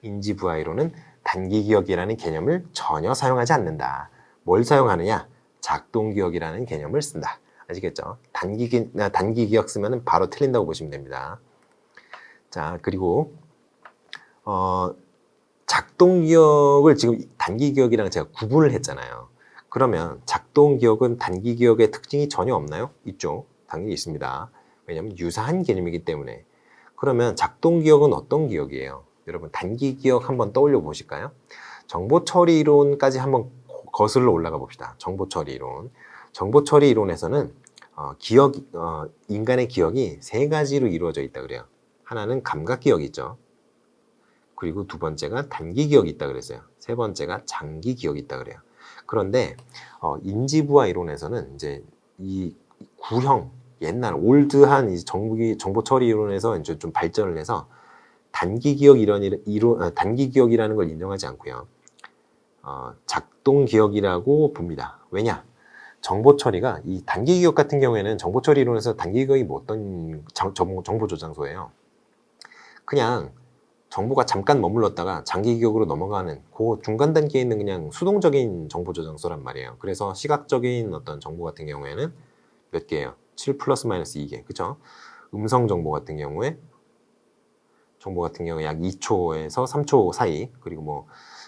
인지 부하 이론은 단기 기억이라는 개념을 전혀 사용하지 않는다. 뭘 사용하느냐? 작동 기억이라는 개념을 쓴다. 아시겠죠? 단기 기억 쓰면 바로 틀린다고 보시면 됩니다. 자, 그리고 작동 기억을 지금 단기 기억이랑 제가 구분을 했잖아요. 그러면 작동 기억은 단기 기억의 특징이 전혀 없나요? 있죠. 당연히 있습니다. 왜냐하면 유사한 개념이기 때문에. 그러면 작동 기억은 어떤 기억이에요? 여러분 단기 기억 한번 떠올려 보실까요? 정보 처리 이론까지 한번 거슬러 올라가 봅시다. 정보 처리 이론. 정보 처리 이론에서는 인간의 기억이 세 가지로 이루어져 있다 그래요. 하나는 감각 기억이 있죠. 그리고 두 번째가 단기 기억이 있다 그랬어요. 세 번째가 장기 기억이 있다 그래요. 그런데 인지부하 이론에서는 이제 이 구형 옛날 올드한 이 정보 처리 이론에서 이제 좀 발전을 해서 단기 기억이라는 걸 인정하지 않고요. 작동 기억이라고 봅니다. 왜냐? 정보 처리가 이 단기 기억 같은 경우에는 정보 처리 이론에서 단기 기억이 뭐 어떤 정보 저장소예요. 그냥 정보가 잠깐 머물렀다가 장기 기억으로 넘어가는 그 중간 단계에 있는 그냥 수동적인 정보 저장소란 말이에요. 그래서 시각적인 어떤 정보 같은 경우에는 몇 개예요? 7 플러스 마이너스 2개. 그죠? 음성 정보 같은 경우에 약 2초에서 3초 사이. 그리고 뭐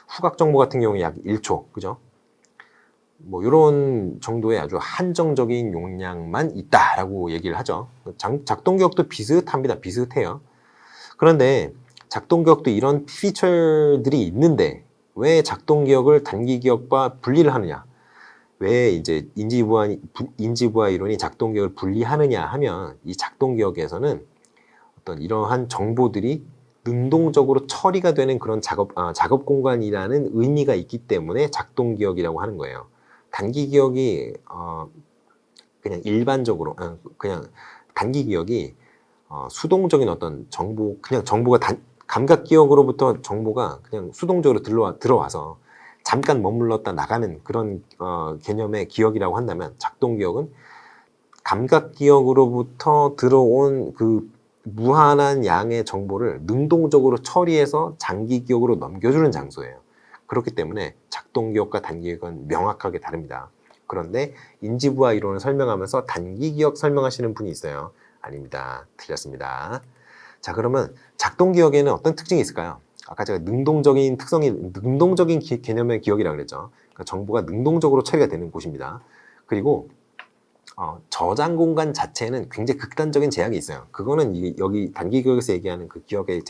후각 정보 같은 경우에 약 1초. 그죠? 뭐 이런 정도의 아주 한정적인 용량만 있다라고 얘기를 하죠. 작동 기억도 비슷합니다. 비슷해요. 그런데 작동 기억도 이런 피처들이 있는데 왜 작동 기억을 단기 기억과 분리를 하느냐? 왜 이제 인지부하 이론이 작동 기억을 분리하느냐 하면 이 작동 기억에서는 어떤 이러한 정보들이 능동적으로 처리가 되는 그런 작업 공간이라는 의미가 있기 때문에 작동 기억이라고 하는 거예요. 단기 기억이 그냥 일반적으로 그냥 단기 기억이 수동적인 어떤 정보, 그냥 정보가 감각 기억으로부터 정보가 그냥 수동적으로 들어와서 잠깐 머물렀다 나가는 그런 개념의 기억이라고 한다면, 작동 기억은 감각 기억으로부터 들어온 그 무한한 양의 정보를 능동적으로 처리해서 장기 기억으로 넘겨주는 장소예요. 그렇기 때문에 작동 기억과 단기 기억은 명확하게 다릅니다. 그런데 인지부하 이론을 설명하면서 단기 기억 설명하시는 분이 있어요. 아닙니다. 틀렸습니다. 자, 그러면 작동 기억에는 어떤 특징이 있을까요? 아까 제가 능동적인 개념의 기억이라고 그랬죠. 그러니까 정보가 능동적으로 처리가 되는 곳입니다. 그리고 저장 공간 자체는 굉장히 극단적인 제약이 있어요. 그거는 여기 단기 기억에서 얘기하는 그 기억의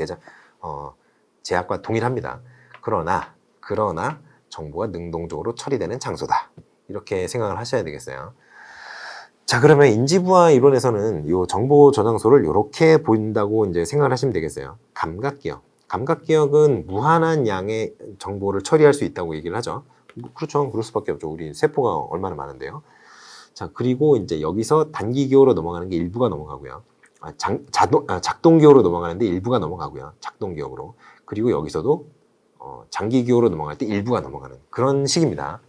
제약과 동일합니다. 그러나 정보가 능동적으로 처리되는 장소다. 이렇게 생각을 하셔야 되겠어요. 자, 그러면 인지부하 이론에서는 이 정보 저장소를 이렇게 보인다고 이제 생각을 하시면 되겠어요. 감각 기억. 감각 기억은 무한한 양의 정보를 처리할 수 있다고 얘기를 하죠. 그렇죠. 그럴 수밖에 없죠. 우리 세포가 얼마나 많은데요. 자, 그리고 이제 여기서 단기 기억으로 넘어가는 게 일부가 넘어가고요. 작동 기억으로 넘어가는데 일부가 넘어가고요. 작동 기억으로. 그리고 여기서도 장기 기억으로 넘어갈 때 일부가 넘어가는 그런 식입니다.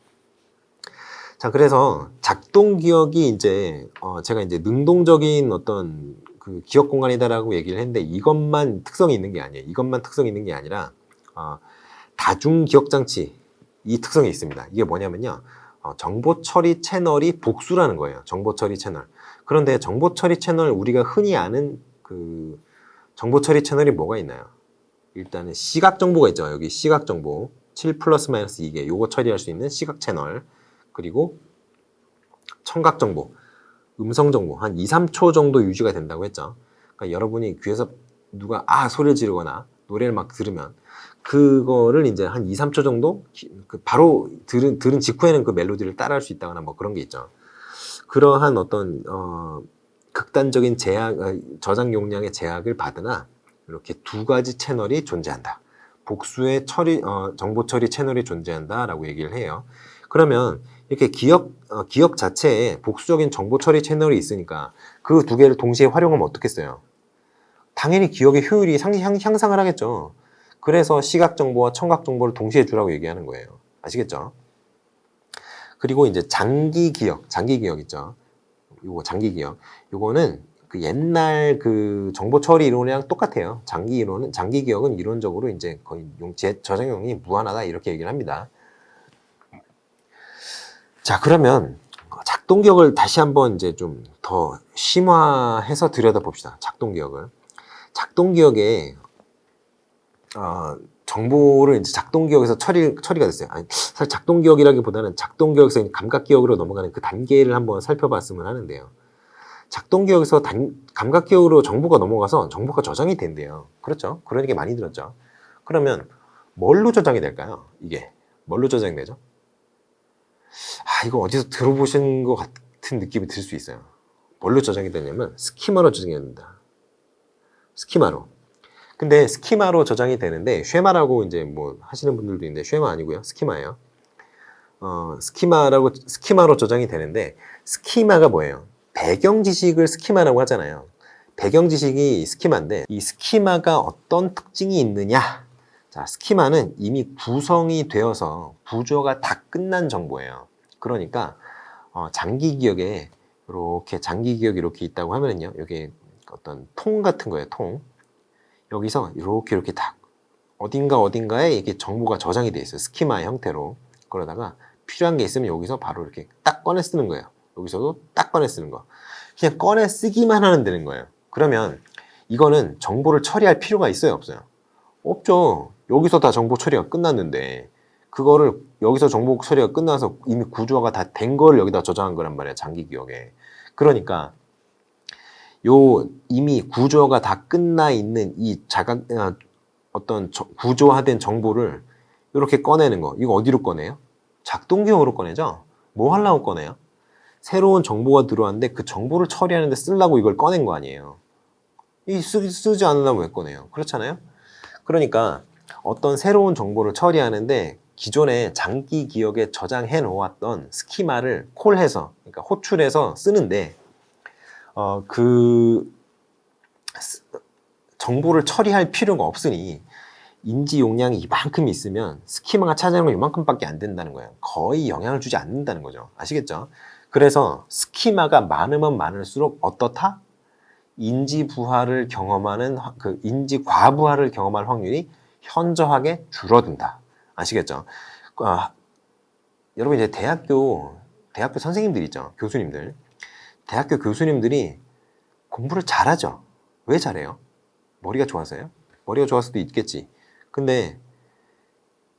자, 그래서 작동 기억이 이제 제가 이제 능동적인 어떤 그 기억 공간이다라고 얘기를 했는데, 이것만 특성이 있는 게 아니에요. 이것만 특성이 있는 게 아니라 다중 기억 장치, 이 특성이 있습니다. 이게 뭐냐면요, 정보 처리 채널이 복수라는 거예요. 정보 처리 채널. 그런데 정보 처리 채널, 우리가 흔히 아는 그 정보 처리 채널이 뭐가 있나요? 일단은 시각 정보가 있죠. 여기 시각 정보 7 플러스 마이너스 2개, 요거 처리할 수 있는 시각 채널. 그리고 청각 정보, 음성 정보 한 2, 3초 정도 유지가 된다고 했죠. 그러니까 여러분이 귀에서 누가 소리를 지르거나 노래를 막 들으면 그거를 이제 한 2, 3초 정도 바로 들은 직후에는 그 멜로디를 따라할 수 있다거나 뭐 그런 게 있죠. 그러한 어떤 극단적인 저장 용량의 제약을 받으나 이렇게 두 가지 채널이 존재한다. 복수의 정보 처리 채널이 존재한다라고 얘기를 해요. 그러면 이렇게 기억 자체에 복수적인 정보 처리 채널이 있으니까 그 두 개를 동시에 활용하면 어떻겠어요? 당연히 기억의 효율이 향상을 하겠죠. 그래서 시각 정보와 청각 정보를 동시에 주라고 얘기하는 거예요. 아시겠죠? 그리고 이제 장기 기억 있죠. 요거 장기 기억. 요거는 그 옛날 그 정보 처리 이론이랑 똑같아요. 장기 기억은 이론적으로 이제 거의 저장용이 무한하다 이렇게 얘기를 합니다. 자, 그러면 작동 기억을 다시 한번 이제 좀 더 심화해서 들여다봅시다. 작동 기억을. 작동 기억에 정보를 이제 작동 기억에서 처리가 됐어요. 아니, 사실 작동 기억이라기보다는 작동 기억에서 감각 기억으로 넘어가는 그 단계를 한번 살펴봤으면 하는데요. 작동 기억에서 감각 기억으로 정보가 넘어가서 정보가 저장이 된대요. 그렇죠? 그런 얘기 많이 들었죠. 그러면 뭘로 저장이 될까요? 이게 뭘로 저장이 되죠? 이거 어디서 들어보신 것 같은 느낌이 들 수 있어요. 뭘로 저장이 되냐면 스키마로 저장이 됩니다. 스키마로. 근데 스키마로 저장이 되는데 쉐마라고 이제 뭐 하시는 분들도 있는데 쉐마 아니고요. 스키마예요. 스키마로 저장이 되는데 스키마가 뭐예요? 배경 지식을 스키마라고 하잖아요. 배경 지식이 스키마인데 이 스키마가 어떤 특징이 있느냐? 자, 스키마는 이미 구성이 되어서 구조가 다 끝난 정보예요. 그러니까 장기 기억에 이렇게 장기 기억이 이렇게 있다고 하면은요. 여기 어떤 통 같은 거예요. 통. 여기서 이렇게 다 어딘가에 이게 정보가 저장이 돼 있어요. 스키마의 형태로. 그러다가 필요한 게 있으면 여기서 바로 이렇게 딱 꺼내 쓰는 거예요. 여기서도 딱 꺼내 쓰는 거. 그냥 꺼내 쓰기만 하면 되는 거예요. 그러면 이거는 정보를 처리할 필요가 있어요, 없어요? 없죠. 여기서 다 정보 처리가 끝났는데 그거를 여기서 정보 처리가 끝나서 이미 구조화가 다 된 걸 여기다 저장한 거란 말이에요. 장기 기억에. 그러니까 이미 구조가 다 끝나 있는 이 구조화된 정보를 이렇게 꺼내는 거. 이거 어디로 꺼내요? 작동 기억으로 꺼내죠? 뭐 하려고 꺼내요? 새로운 정보가 들어왔는데 그 정보를 처리하는데 쓰려고 이걸 꺼낸 거 아니에요. 쓰지 않으려면 왜 꺼내요? 그렇잖아요? 그러니까 어떤 새로운 정보를 처리하는데 기존에 장기 기억에 저장해 놓았던 스키마를 콜해서, 그러니까 호출해서 쓰는데 그 정보를 처리할 필요가 없으니 인지 용량이 이만큼 있으면 스키마가 차지하는 건 이만큼밖에 안 된다는 거예요. 거의 영향을 주지 않는다는 거죠. 아시겠죠? 그래서 스키마가 많으면 많을수록 어떻다? 인지 과부하를 경험할 확률이 현저하게 줄어든다. 아시겠죠? 여러분 이제 대학교 선생님들 있죠? 교수님들. 대학교 교수님들이 공부를 잘하죠. 왜 잘해요? 머리가 좋아서요? 머리가 좋아서 도 있겠지. 근데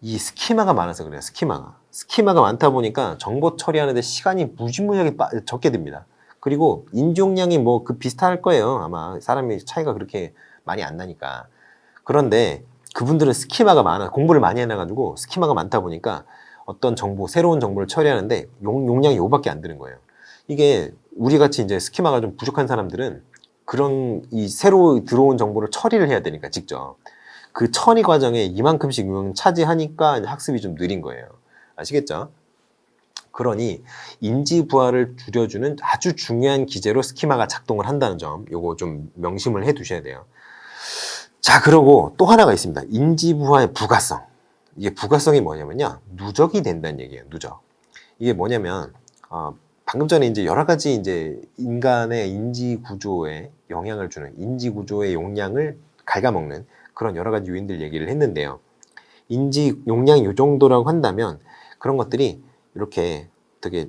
이 스키마가 많아서 그래요. 스키마가 많다 보니까 정보 처리하는데 시간이 무지무지하게 적게 듭니다. 그리고 인지용량이 뭐 비슷할 거예요. 아마 사람이 차이가 그렇게 많이 안 나니까. 그런데 그분들은 스키마가 많아, 공부를 많이 해놔가지고 스키마가 많다 보니까 어떤 새로운 정보를 처리하는데 용량이 이거밖에 안 드는 거예요. 이게 우리 같이 이제 스키마가 좀 부족한 사람들은 이 새로 들어온 정보를 처리를 해야 되니까 직접 그 처리 과정에 이만큼씩 용량 차지하니까 학습이 좀 느린 거예요. 아시겠죠? 그러니 인지 부하를 줄여주는 아주 중요한 기제로 스키마가 작동을 한다는 점, 요거 좀 명심을 해 두셔야 돼요. 자, 그리고 또 하나가 있습니다. 인지 부하의 부가성. 이게 부가성이 뭐냐면요, 누적이 된다는 얘기예요. 누적. 이게 뭐냐면 방금 전에 이제 여러 가지 이제 인간의 인지 구조에 영향을 주는, 인지 구조의 용량을 갉아먹는 그런 여러 가지 요인들 얘기를 했는데요. 인지 용량이 이 정도라고 한다면 그런 것들이 이렇게 되게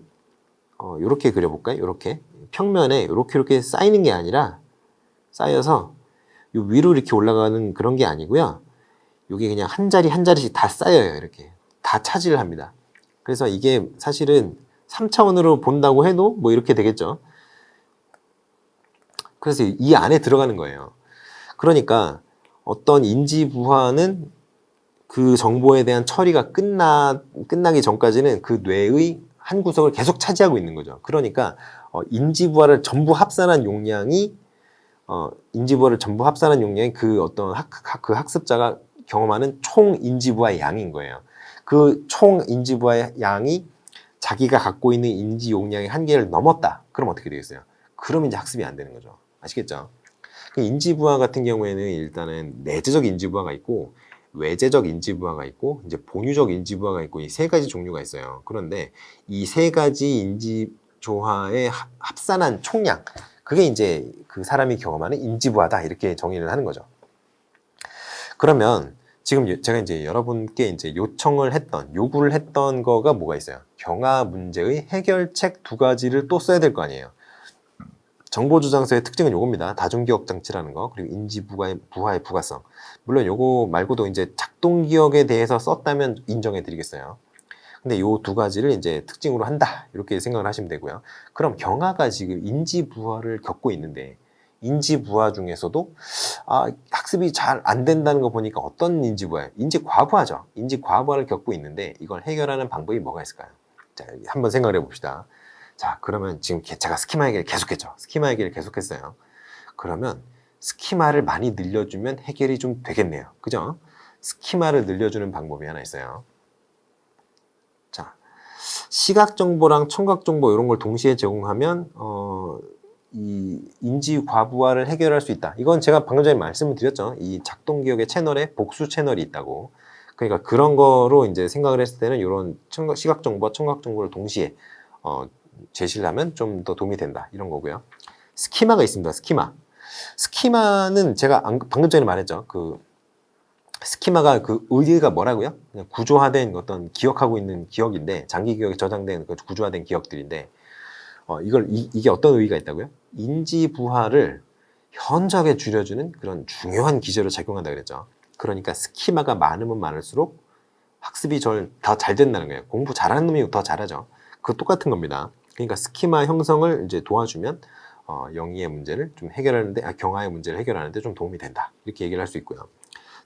이렇게 그려볼까요? 이렇게 평면에 이렇게 쌓이는 게 아니라 쌓여서 요 위로 이렇게 올라가는 그런 게 아니고요. 이게 그냥 한 자리 한 자리씩 다 쌓여요. 이렇게 다 차지를 합니다. 그래서 이게 사실은 3차원으로 본다고 해도 뭐 이렇게 되겠죠. 그래서 이 안에 들어가는 거예요. 그러니까 어떤 인지 부하는 그 정보에 대한 처리가 끝나기 전까지는 그 뇌의 한 구석을 계속 차지하고 있는 거죠. 그러니까 인지 부하를 전부 합산한 용량이 그 어떤 그 학습자가 경험하는 총 인지 부하의 양인 거예요. 그 총 인지 부하의 양이 자기가 갖고 있는 인지 용량의 한계를 넘었다. 그럼 어떻게 되겠어요? 그럼 이제 학습이 안 되는 거죠. 아시겠죠? 인지 부하 같은 경우에는 일단은 내재적 인지 부하가 있고 외재적 인지 부하가 있고 이제 본유적 인지 부하가 있고 이 세 가지 종류가 있어요. 그런데 이 세 가지 인지 조화의 합산한 총량, 그게 이제 그 사람이 경험하는 인지부하다 이렇게 정의를 하는 거죠. 그러면 지금 제가 이제 여러분께 이제 요구를 했던 거가 뭐가 있어요? 경하 문제의 해결책 2가지를 또 써야 될 거 아니에요. 정보저장소의 특징은 요겁니다. 다중기억 장치라는 거, 그리고 인지부하의 부가성. 물론 요거 말고도 이제 작동기억에 대해서 썼다면 인정해 드리겠어요. 근데 요 2가지를 이제 특징으로 한다. 이렇게 생각을 하시면 되고요. 그럼 경하가 지금 인지부하를 겪고 있는데, 인지부하 중에서도 학습이 잘 안 된다는 거 보니까 어떤 인지부하예요? 인지과부하죠. 인지과부하를 겪고 있는데 이걸 해결하는 방법이 뭐가 있을까요? 자, 한번 생각을 해봅시다. 자, 그러면 지금 제가 스키마 얘기를 계속했죠. 스키마 얘기를 계속했어요. 그러면 스키마를 많이 늘려주면 해결이 좀 되겠네요. 그죠? 스키마를 늘려주는 방법이 하나 있어요. 자, 시각정보랑 청각정보 이런 걸 동시에 제공하면 이 인지과부하를 해결할 수 있다. 이건 제가 방금 전에 말씀을 드렸죠. 이 작동기억의 채널에 복수 채널이 있다고. 그러니까 그런 거로 이제 생각을 했을 때는 이런 시각정보와 청각정보를 동시에 제시를 하면 좀 더 도움이 된다. 이런 거고요. 스키마가 있습니다. 스키마는 제가 방금 전에 말했죠. 그 스키마가 그 의의가 뭐라고요? 그냥 구조화된 어떤 기억하고 있는 기억인데, 장기 기억에 저장된 그 구조화된 기억들인데, 이게 어떤 의의가 있다고요? 인지부하를 현저하게 줄여주는 그런 중요한 기제로 작용한다 그랬죠. 그러니까 스키마가 많으면 많을수록 학습이 더 잘 된다는 거예요. 공부 잘하는 놈이 더 잘하죠. 그거 똑같은 겁니다. 그러니까 스키마 형성을 이제 도와주면 영의의 문제를 좀 해결하는데, 경하의 문제를 해결하는데 좀 도움이 된다. 이렇게 얘기를 할 수 있고요.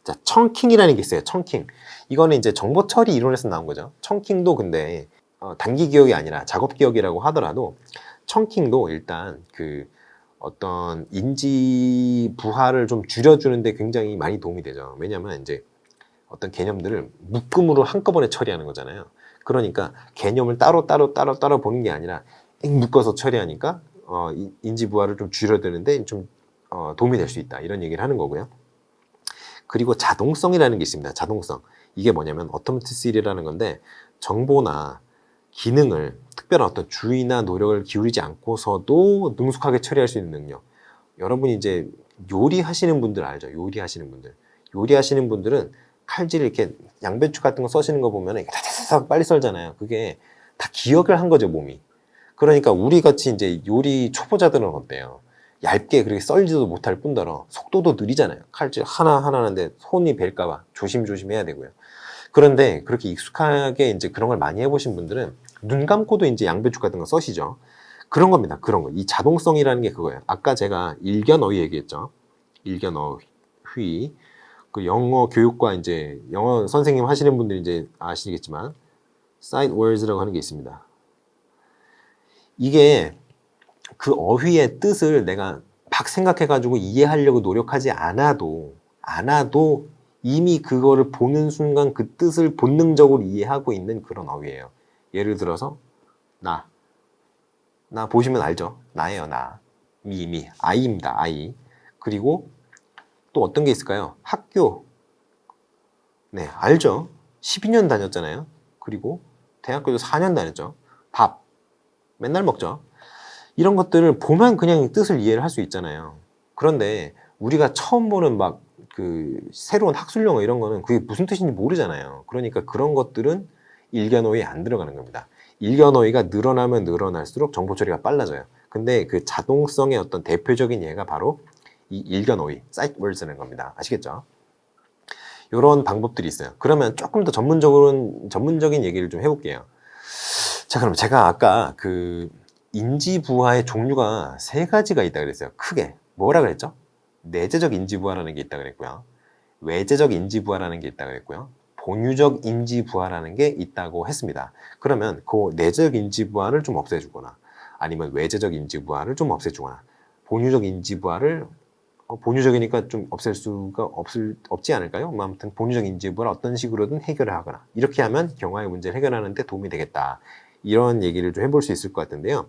자, 청킹이라는 게 있어요. 청킹. 이거는 이제 정보 처리 이론에서 나온 거죠. 청킹도 근데 단기 기억이 아니라 작업 기억이라고 하더라도 청킹도 일단 그 어떤 인지 부하를 좀 줄여주는데 굉장히 많이 도움이 되죠. 왜냐하면 이제 어떤 개념들을 묶음으로 한꺼번에 처리하는 거잖아요. 그러니까 개념을 따로 보는 게 아니라 묶어서 처리하니까 인지 부하를 좀 줄여드는데 좀 도움이 될 수 있다. 이런 얘기를 하는 거고요. 그리고 자동성이라는 게 있습니다. 자동성. 이게 뭐냐면 어토매티시티라는 건데, 정보나 기능을 특별한 어떤 주의나 노력을 기울이지 않고서도 능숙하게 처리할 수 있는 능력. 여러분이 이제 요리하시는 분들 알죠? 요리하시는 분들은 칼질 이렇게 양배추 같은 거 써시는 거 보면 이렇게 다다닥 빨리 썰잖아요. 그게 다 기억을 한 거죠, 몸이. 그러니까 우리 같이 이제 요리 초보자들은 어때요? 얇게 그렇게 썰지도 못할 뿐더러 속도도 느리잖아요. 칼질 하나하나 하는데 손이 벨까봐 조심조심 해야 되고요. 그런데 그렇게 익숙하게 이제 그런 걸 많이 해보신 분들은 눈 감고도 이제 양배추 같은 거 써시죠. 그런 겁니다. 그런 거. 이 자동성이라는 게 그거예요. 아까 제가 일견어휘 얘기했죠. 일견어휘. 그 영어 교육과 이제 영어 선생님 하시는 분들이 이제 아시겠지만 sight words라고 하는 게 있습니다. 이게 그 어휘의 뜻을 내가 막 생각해가지고 이해하려고 노력하지 않아도 이미 그거를 보는 순간 그 뜻을 본능적으로 이해하고 있는 그런 어휘예요. 예를 들어서 나 보시면 알죠? 나예요. 나. 아이입니다. 아이. 그리고 또 어떤 게 있을까요? 학교. 네, 알죠? 12년 다녔잖아요. 그리고 대학교도 4년 다녔죠. 밥. 맨날 먹죠. 이런 것들을 보면 그냥 뜻을 이해를 할 수 있잖아요. 그런데 우리가 처음 보는 막 그 새로운 학술 용어 이런 거는 그게 무슨 뜻인지 모르잖아요. 그러니까 그런 것들은 일견어휘에 안 들어가는 겁니다. 일견어휘가 늘어나면 늘어날수록 정보 처리가 빨라져요. 근데 그 자동성의 어떤 대표적인 예가 바로 이 일견어휘, sight words라는 겁니다. 아시겠죠? 이런 방법들이 있어요. 그러면 조금 더 전문적인 얘기를 좀 해볼게요. 자, 그럼 제가 아까 그 인지부하의 종류가 3가지가 있다 그랬어요. 크게. 뭐라 그랬죠? 내재적 인지부하라는 게 있다 그랬고요. 외재적 인지부하라는 게 있다 그랬고요. 본유적 인지부하라는 게 있다고 했습니다. 그러면 그 내재적 인지부하를 좀 없애주거나, 아니면 외재적 인지부하를 좀 없애주거나, 본유적 인지부하를 본유적이니까 좀 없앨 수가 없지 않을까요? 아무튼 본유적 인지부하를 어떤 식으로든 해결을 하거나, 이렇게 하면 경화의 문제를 해결하는 데 도움이 되겠다. 이런 얘기를 좀 해볼 수 있을 것 같은데요.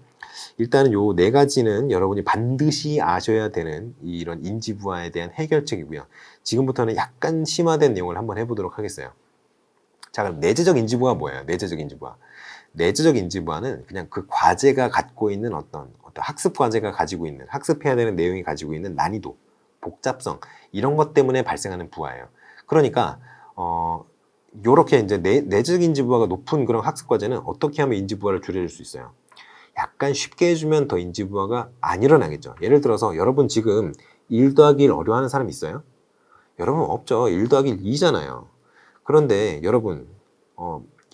일단은 요 4가지는 여러분이 반드시 아셔야 되는 이런 인지부하에 대한 해결책이고요. 지금부터는 약간 심화된 내용을 한번 해보도록 하겠어요. 자, 그럼 내재적 인지부하 뭐예요? 내재적 인지부하는 그냥 그 과제가 갖고 있는 어떤 어떤 학습 과제가 가지고 있는, 학습해야 되는 내용이 가지고 있는 난이도, 복잡성, 이런 것 때문에 발생하는 부하예요. 그러니까 요렇게 이제 내적 인지 부하가 높은 그런 학습 과제는 어떻게 하면 인지 부하를 줄여줄 수 있어요? 약간 쉽게 해주면 더 인지 부하가 안 일어나겠죠. 예를 들어서 여러분 지금 1 더하기 1 어려워하는 사람 있어요? 여러분 없죠. 1 더하기 1 2잖아요. 그런데 여러분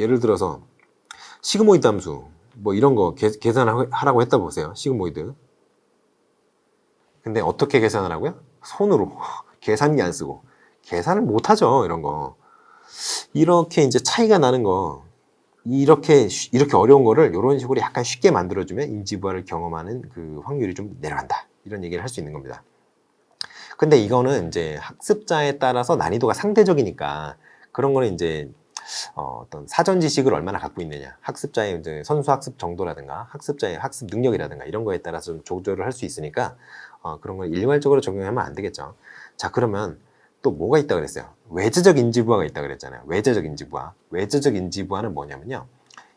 예를 들어서 시그모이드 함수 뭐 이런 거 계산하라고 했다 보세요. 시그모이드. 근데 어떻게 계산을 하고요? 손으로. 계산기 안 쓰고. 계산을 못 하죠. 이런 거. 이렇게 이제 차이가 나는 거, 이렇게 어려운 거를 이런 식으로 약간 쉽게 만들어주면 인지부하를 경험하는 그 확률이 좀 내려간다. 이런 얘기를 할 수 있는 겁니다. 근데 이거는 이제 학습자에 따라서 난이도가 상대적이니까 그런 거는 이제 어떤 사전 지식을 얼마나 갖고 있느냐, 학습자의 이제 선수 학습 정도라든가 학습자의 학습 능력이라든가 이런 거에 따라서 좀 조절을 할 수 있으니까 그런 걸 일괄적으로 적용하면 안 되겠죠. 자, 그러면 또 뭐가 있다 그랬어요? 외재적 인지부하가 있다 그랬잖아요. 외재적 인지부하. 외재적 인지부하는 뭐냐면요,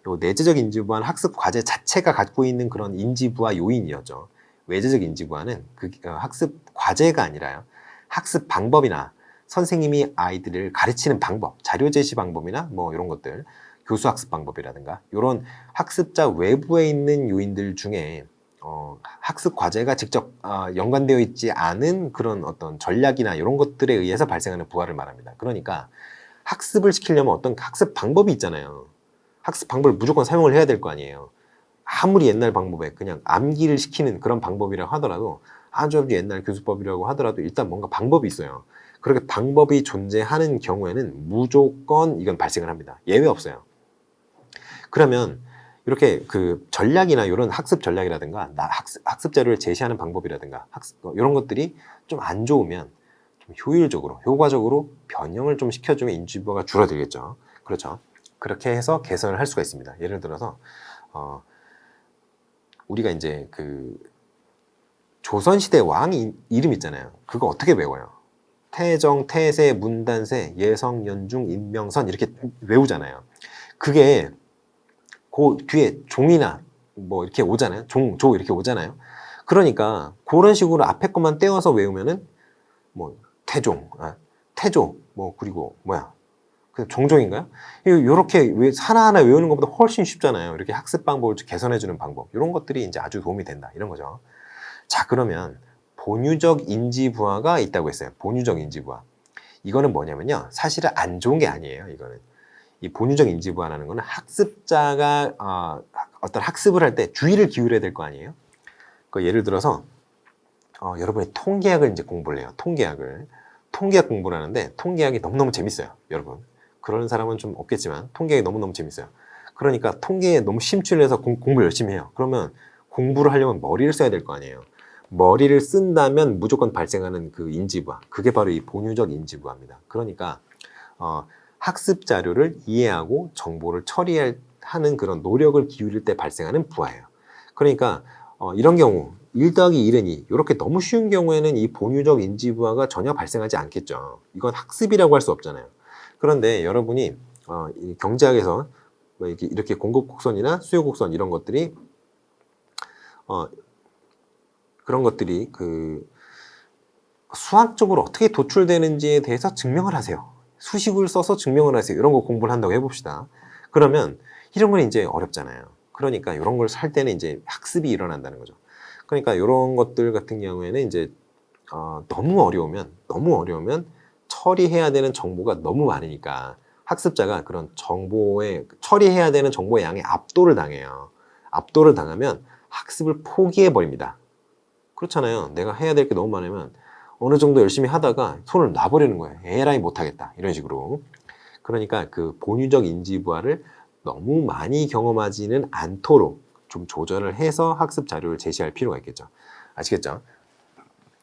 요 내재적 인지부하는 학습 과제 자체가 갖고 있는 그런 인지부하 요인이었죠. 외재적 인지부하는 학습 과제가 아니라요, 학습 방법이나 선생님이 아이들을 가르치는 방법, 자료 제시 방법이나 뭐 이런 것들, 교수 학습 방법이라든가 이런 학습자 외부에 있는 요인들 중에 학습 과제가 직접 연관되어 있지 않은 그런 어떤 전략이나 이런 것들에 의해서 발생하는 부하를 말합니다. 그러니까 학습을 시키려면 어떤 학습 방법이 있잖아요. 학습 방법을 무조건 사용을 해야 될 거 아니에요. 아무리 옛날 방법에 그냥 암기를 시키는 그런 방법이라고 하더라도, 아주 옛날 교수법이라고 하더라도 일단 뭔가 방법이 있어요. 그렇게 방법이 존재하는 경우에는 무조건 이건 발생을 합니다. 예외 없어요. 그러면 이렇게 그 전략이나 이런 학습 전략이라든가 학습 자료를 제시하는 방법이라든가 이런 것들이 좀 안 좋으면 좀 효율적으로, 효과적으로 변형을 좀 시켜주면 인지부하가 줄어들겠죠. 그렇죠. 그렇게 해서 개선을 할 수가 있습니다. 예를 들어서 우리가 이제 그 조선시대 왕 이름 있잖아요. 그거 어떻게 외워요? 태정, 태세, 문단세, 예성, 연중, 인명선 이렇게 외우잖아요. 그게 그 뒤에 종이나 뭐 이렇게 오잖아요. 조 이렇게 오잖아요. 그러니까 그런 식으로 앞에 것만 떼어서 외우면은 뭐 태조 뭐 그리고 뭐야 그 종종인가요? 이렇게 하나하나 외우는 것보다 훨씬 쉽잖아요. 이렇게 학습 방법을 개선해주는 방법, 이런 것들이 이제 아주 도움이 된다, 이런 거죠. 자, 그러면 본유적 인지부하가 있다고 했어요. 본유적 인지부하. 이거는 뭐냐면요, 사실은 안 좋은 게 아니에요. 이거는 이 본유적 인지부하라는 거는 학습자가 어떤 학습을 할 때 주의를 기울여야 될 거 아니에요. 그 예를 들어서 여러분이 통계학을 이제 공부를 해요. 통계학 공부를 하는데 통계학이 너무너무 재밌어요. 여러분, 그런 사람은 좀 없겠지만 통계학이 너무너무 재밌어요. 그러니까 통계에 너무 심취를 해서 공부 열심히 해요. 그러면 공부를 하려면 머리를 써야 될 거 아니에요. 머리를 쓴다면 무조건 발생하는 그 인지부하, 그게 바로 이 본유적 인지부하입니다. 그러니까 학습 자료를 이해하고 정보를 처리하는 그런 노력을 기울일 때 발생하는 부하예요. 그러니까 이런 경우 1 더하기 1은 2, 이렇게 너무 쉬운 경우에는 이 본유적 인지부하가 전혀 발생하지 않겠죠. 이건 학습이라고 할 수 없잖아요. 그런데 여러분이 이 경제학에서 이렇게 공급 곡선이나 수요 곡선 이런 것들이 그런 것들이 그 수학적으로 어떻게 도출되는지에 대해서 증명을 하세요. 수식을 써서 증명을 하세요. 이런 거 공부를 한다고 해봅시다. 그러면 이런 건 이제 어렵잖아요. 그러니까 이런 걸 살 때는 이제 학습이 일어난다는 거죠. 그러니까 이런 것들 같은 경우에는 이제 너무 어려우면 처리해야 되는 정보가 너무 많으니까 학습자가 그런 처리해야 되는 정보의 양에 압도를 당해요. 압도를 당하면 학습을 포기해 버립니다. 그렇잖아요. 내가 해야 될 게 너무 많으면 어느 정도 열심히 하다가 손을 놔버리는 거예요. 에라이 못하겠다, 이런 식으로. 그러니까 그 본유적 인지부하를 너무 많이 경험하지는 않도록 좀 조절을 해서 학습 자료를 제시할 필요가 있겠죠. 아시겠죠?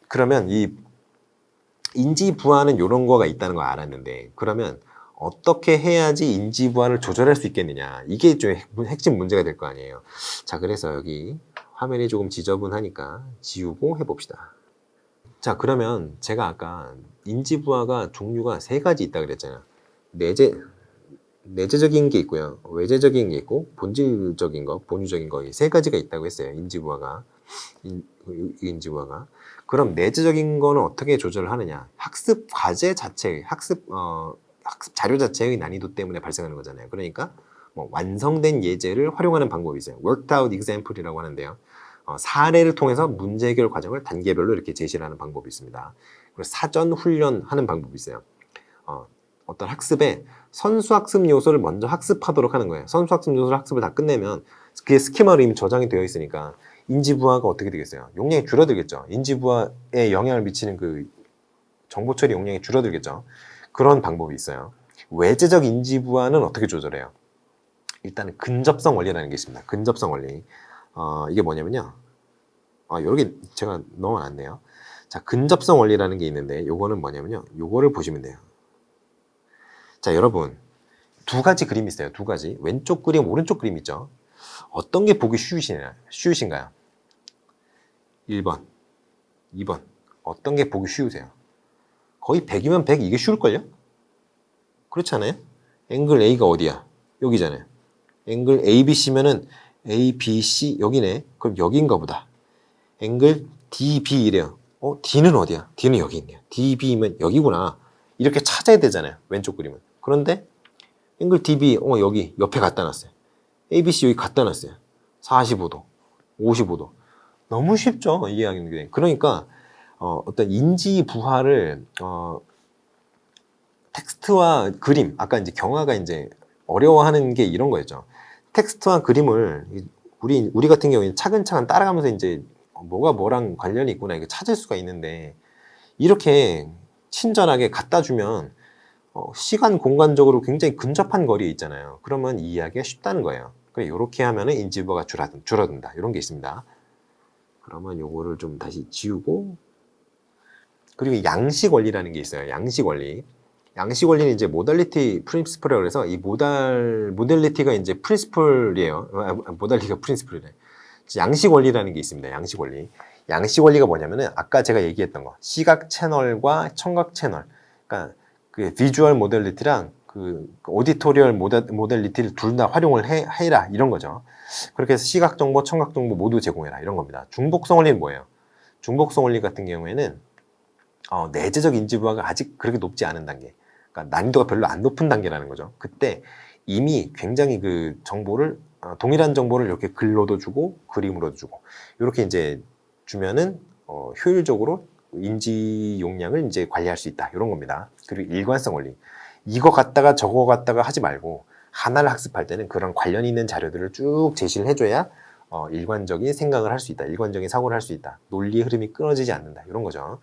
그러면 이 인지부하는 이런 거가 있다는 걸 알았는데, 그러면 어떻게 해야지 인지부하를 조절할 수 있겠느냐, 이게 좀 핵심 문제가 될 거 아니에요. 자, 그래서 여기 화면이 조금 지저분하니까 지우고 해봅시다. 자, 그러면 제가 아까 인지부하가 종류가 3가지 있다 그랬잖아요. 내재적인 게 있고요, 외재적인 게 있고 본질적인 거, 본유적인 거, 이 3가지가 있다고 했어요. 인지부하가. 인지부하가. 그럼 내재적인 거는 어떻게 조절을 하느냐? 학습 과제 자체, 학습 자료 자체의 난이도 때문에 발생하는 거잖아요. 그러니까 뭐 완성된 예제를 활용하는 방법이 있어요. worked out example이라고 하는데요. 사례를 통해서 문제 해결 과정을 단계별로 이렇게 제시를 하는 방법이 있습니다. 그리고 사전 훈련하는 방법이 있어요. 어떤 학습에 선수학습 요소를 먼저 학습하도록 하는 거예요. 선수학습 요소를 학습을 다 끝내면 그게 스키마로 이미 저장이 되어 있으니까 인지부하가 어떻게 되겠어요? 용량이 줄어들겠죠. 인지부하에 영향을 미치는 그 정보 처리 용량이 줄어들겠죠. 그런 방법이 있어요. 외재적 인지부하는 어떻게 조절해요? 일단 근접성 원리라는 게 있습니다. 근접성 원리. 이게 뭐냐면요. 여기 제가 넣어놨네요. 자, 근접성 원리라는 게 있는데 요거는 뭐냐면요. 요거를 보시면 돼요. 자, 여러분 두 가지 그림이 있어요. 두 가지. 왼쪽 그림, 오른쪽 그림 있죠. 어떤 게 보기 쉬우신가요? 1번, 2번. 어떤 게 보기 쉬우세요? 거의 100이면 100 이게 쉬울걸요? 그렇지 않아요? 앵글 A가 어디야? 여기잖아요. 앵글 ABC면은 ABC 여기네. 그럼 여기인가 보다. 앵글 DB 이래요. D는 어디야? D는 여기 있네요. DB면 여기구나. 이렇게 찾아야 되잖아요. 왼쪽 그림은. 그런데 앵글 DB 여기 옆에 갖다 놨어요. ABC 여기 갖다 놨어요. 45도, 55도. 너무 쉽죠? 이해하는 게. 그러니까 어떤 인지 부하를 텍스트와 그림, 아까 이제 경화가 이제 어려워하는 게 이런 거였죠. 텍스트와 그림을 우리 같은 경우에는 차근차근 따라가면서 이제 뭐가 뭐랑 관련이 있구나 이거 찾을 수가 있는데 이렇게 친절하게 갖다 주면 시간 공간적으로 굉장히 근접한 거리에 있잖아요. 그러면 이해하기가 쉽다는 거예요. 이렇게 하면은 인지부하가 줄어든다. 이런 게 있습니다. 그러면 요거를 좀 다시 지우고 그리고 양식 원리라는 게 있어요. 양식 원리. 양식 원리는 이제 모달리티 프린시플이라고 해서 이 모델리티가 이제 프린시플이에요. 모달리티가 프린시플이래. 양식 원리라는 게 있습니다. 양식 원리. 양식 원리가 뭐냐면은 아까 제가 얘기했던 거 시각 채널과 청각 채널. 그러니까 그 비주얼 모델리티랑 그 오디토리얼 모델리티를 둘 다 활용을 해라 이런 거죠. 그렇게 해서 시각 정보, 청각 정보 모두 제공해라 이런 겁니다. 중복성 원리는 뭐예요? 중복성 원리 같은 경우에는 내재적 인지부하가 아직 그렇게 높지 않은 단계. 그러니까 난이도가 별로 안 높은 단계라는 거죠. 그때 이미 굉장히 그 정보를 동일한 정보를 이렇게 글로도 주고 그림으로도 주고 이렇게 이제 주면은 효율적으로 인지 용량을 이제 관리할 수 있다 이런 겁니다. 그리고 일관성 원리. 이거 갖다가 저거 갖다가 하지 말고 하나를 학습할 때는 그런 관련 있는 자료들을 쭉 제시를 해줘야 일관적인 생각을 할 수 있다. 일관적인 사고를 할 수 있다. 논리의 흐름이 끊어지지 않는다. 이런 거죠.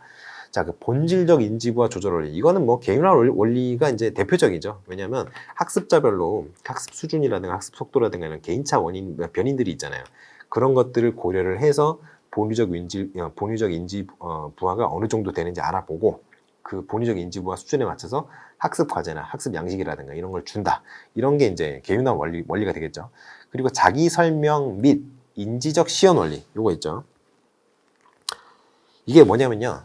자, 그 본질적 인지부와 조절 원리. 이거는 뭐 개인화 원리가 이제 대표적이죠. 왜냐하면 학습자별로 학습 수준이라든가 학습 속도라든가 이런 개인차 변인들이 있잖아요. 그런 것들을 고려를 해서 본유적 인지 부하가 어느 정도 되는지 알아보고 그 본유적 인지 부하 수준에 맞춰서 학습 과제나 학습 양식이라든가 이런 걸 준다. 이런 게 이제 개인화 원리가 되겠죠. 그리고 자기 설명 및 인지적 시연 원리. 요거 있죠. 이게 뭐냐면요.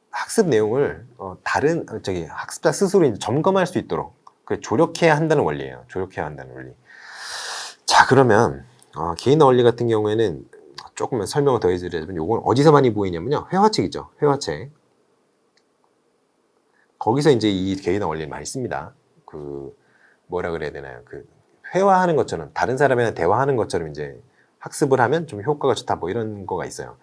학습 내용을 다른 학습자 스스로 이제 점검할 수 있도록 조력해야 한다는 원리예요. 조력해야 한다는 원리. 자, 그러면 개인화 원리 같은 경우에는 조금 설명을 더 해드리자면 요건 어디서 많이 보이냐면요. 회화책이죠. 회화책. 거기서 이제 이 개인화 원리를 많이 씁니다. 그 뭐라 그래야 되나요? 그 회화하는 것처럼 다른 사람이랑 대화하는 것처럼 이제 학습을 하면 좀 효과가 좋다. 뭐 이런 거가 있어요.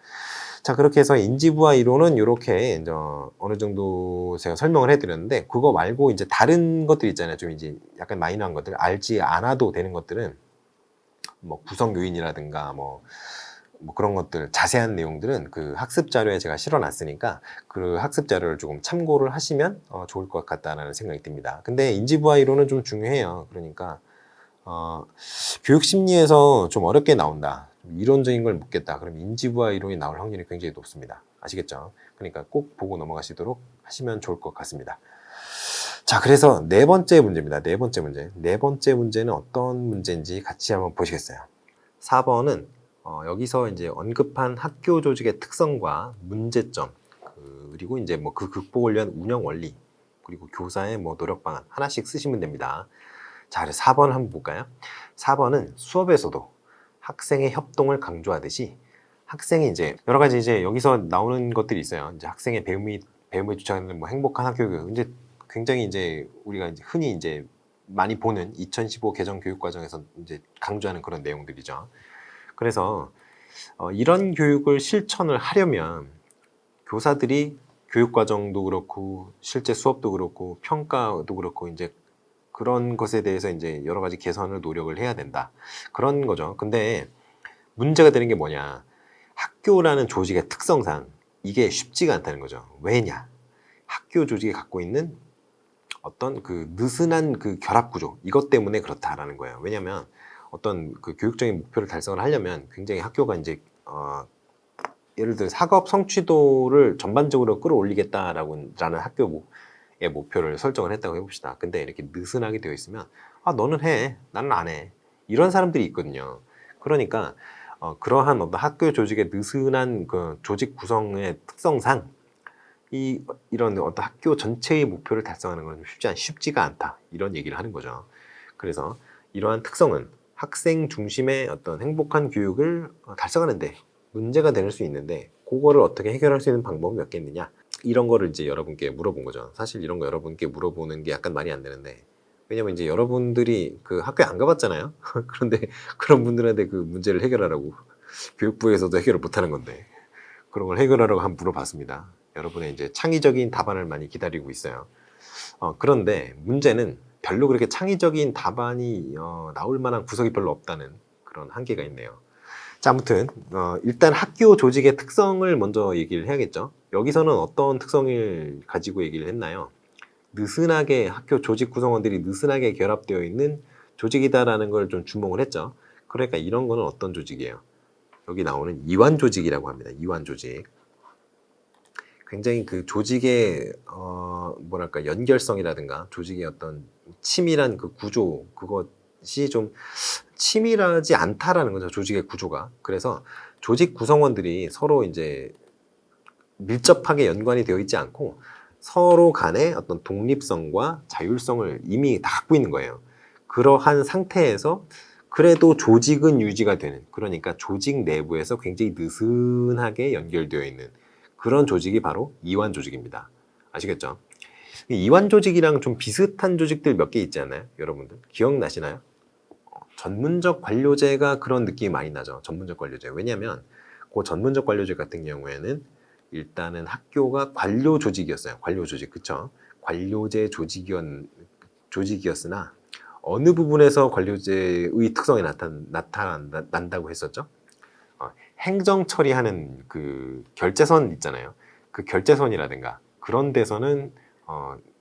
자, 그렇게 해서 인지부하 이론은 이렇게 이제 어느 정도 제가 설명을 해드렸는데 그거 말고 이제 다른 것들 있잖아요. 좀 이제 약간 마이너한 것들, 알지 않아도 되는 것들은 뭐 구성 요인이라든가 뭐 그런 것들 자세한 내용들은 그 학습 자료에 제가 실어놨으니까 그 학습 자료를 조금 참고를 하시면 좋을 것 같다는 생각이 듭니다. 근데 인지부하 이론은 좀 중요해요. 그러니까 교육 심리에서 좀 어렵게 나온다. 이론적인 걸 묻겠다. 그럼 인지부하 이론이 나올 확률이 굉장히 높습니다. 아시겠죠? 그러니까 꼭 보고 넘어가시도록 하시면 좋을 것 같습니다. 자, 그래서 네 번째 문제입니다. 네 번째 문제. 네 번째 문제는 어떤 문제인지 같이 한번 보시겠어요? 4번은 여기서 이제 언급한 학교 조직의 특성과 문제점, 그리고 이제 뭐 그 극복을 위한 운영 원리, 그리고 교사의 뭐 노력 방안 하나씩 쓰시면 됩니다. 자, 그래서 4번 한번 볼까요? 4번은 수업에서도 학생의 협동을 강조하듯이 학생이 이제 여러 가지 이제 여기서 나오는 것들이 있어요. 이제 학생의 배움에 주착하는 뭐 행복한 학교 교육. 이제 굉장히 이제 우리가 이제 흔히 이제 많이 보는 2015 개정 교육 과정에서 이제 강조하는 그런 내용들이죠. 그래서 이런 교육을 실천을 하려면 교사들이 교육 과정도 그렇고 실제 수업도 그렇고 평가도 그렇고 이제 그런 것에 대해서 이제 여러 가지 개선을 노력을 해야 된다. 그런 거죠. 근데 문제가 되는 게 뭐냐? 학교라는 조직의 특성상 이게 쉽지가 않다는 거죠. 왜냐? 학교 조직이 갖고 있는 어떤 그 느슨한 그 결합 구조, 이것 때문에 그렇다라는 거예요. 왜냐하면 어떤 그 교육적인 목표를 달성을 하려면 굉장히 학교가 이제 예를 들어 학업 성취도를 전반적으로 끌어올리겠다라는 학교의 목표를 설정을 했다고 해봅시다. 근데 이렇게 느슨하게 되어 있으면 너는 해, 나는 안 해. 이런 사람들이 있거든요. 그러니까 그러한 어떤 학교 조직의 느슨한 그 조직 구성의 특성상 이런 어떤 학교 전체의 목표를 달성하는 건 쉽지가 않다. 이런 얘기를 하는 거죠. 그래서 이러한 특성은 학생 중심의 어떤 행복한 교육을 달성하는데 문제가 될 수 있는데 그거를 어떻게 해결할 수 있는 방법은 몇 개 있느냐? 이런 거를 이제 여러분께 물어본 거죠. 사실 이런 거 여러분께 물어보는 게 약간 말이 안 되는데 왜냐면 이제 여러분들이 그 학교에 안 가봤잖아요. 그런데 그런 분들한테 그 문제를 해결하라고 교육부에서도 해결을 못 하는 건데 그런 걸 해결하라고 한번 물어봤습니다. 여러분의 이제 창의적인 답안을 많이 기다리고 있어요. 그런데 문제는 별로 그렇게 창의적인 답안이 나올 만한 구석이 별로 없다는 그런 한계가 있네요. 자, 아무튼 일단 학교 조직의 특성을 먼저 얘기를 해야겠죠. 여기서는 어떤 특성을 가지고 얘기를 했나요? 느슨하게 학교 조직 구성원들이 느슨하게 결합되어 있는 조직이다라는 걸 좀 주목을 했죠. 그러니까 이런 거는 어떤 조직이에요? 여기 나오는 이완 조직이라고 합니다. 이완 조직. 굉장히 그 조직의 뭐랄까 연결성이라든가 조직의 어떤 치밀한 그 구조 그것이 좀 치밀하지 않다라는 거죠. 조직의 구조가. 그래서 조직 구성원들이 서로 이제 밀접하게 연관이 되어 있지 않고 서로 간의 어떤 독립성과 자율성을 이미 다 갖고 있는 거예요. 그러한 상태에서 그래도 조직은 유지가 되는, 그러니까 조직 내부에서 굉장히 느슨하게 연결되어 있는 그런 조직이 바로 이완 조직입니다. 아시겠죠? 이완 조직이랑 좀 비슷한 조직들 몇 개 있지 않나요? 여러분들 기억나시나요? 전문적 관료제가 그런 느낌이 많이 나죠. 전문적 관료제. 왜냐하면 그 전문적 관료제 같은 경우에는 일단은 학교가 관료 조직이었어요. 관료 조직, 그쵸? 관료제 조직이었으나 어느 부분에서 관료제의 특성이 나타난다고 했었죠? 행정 처리하는 그 결제선 있잖아요. 그 결제선이라든가 그런 데서는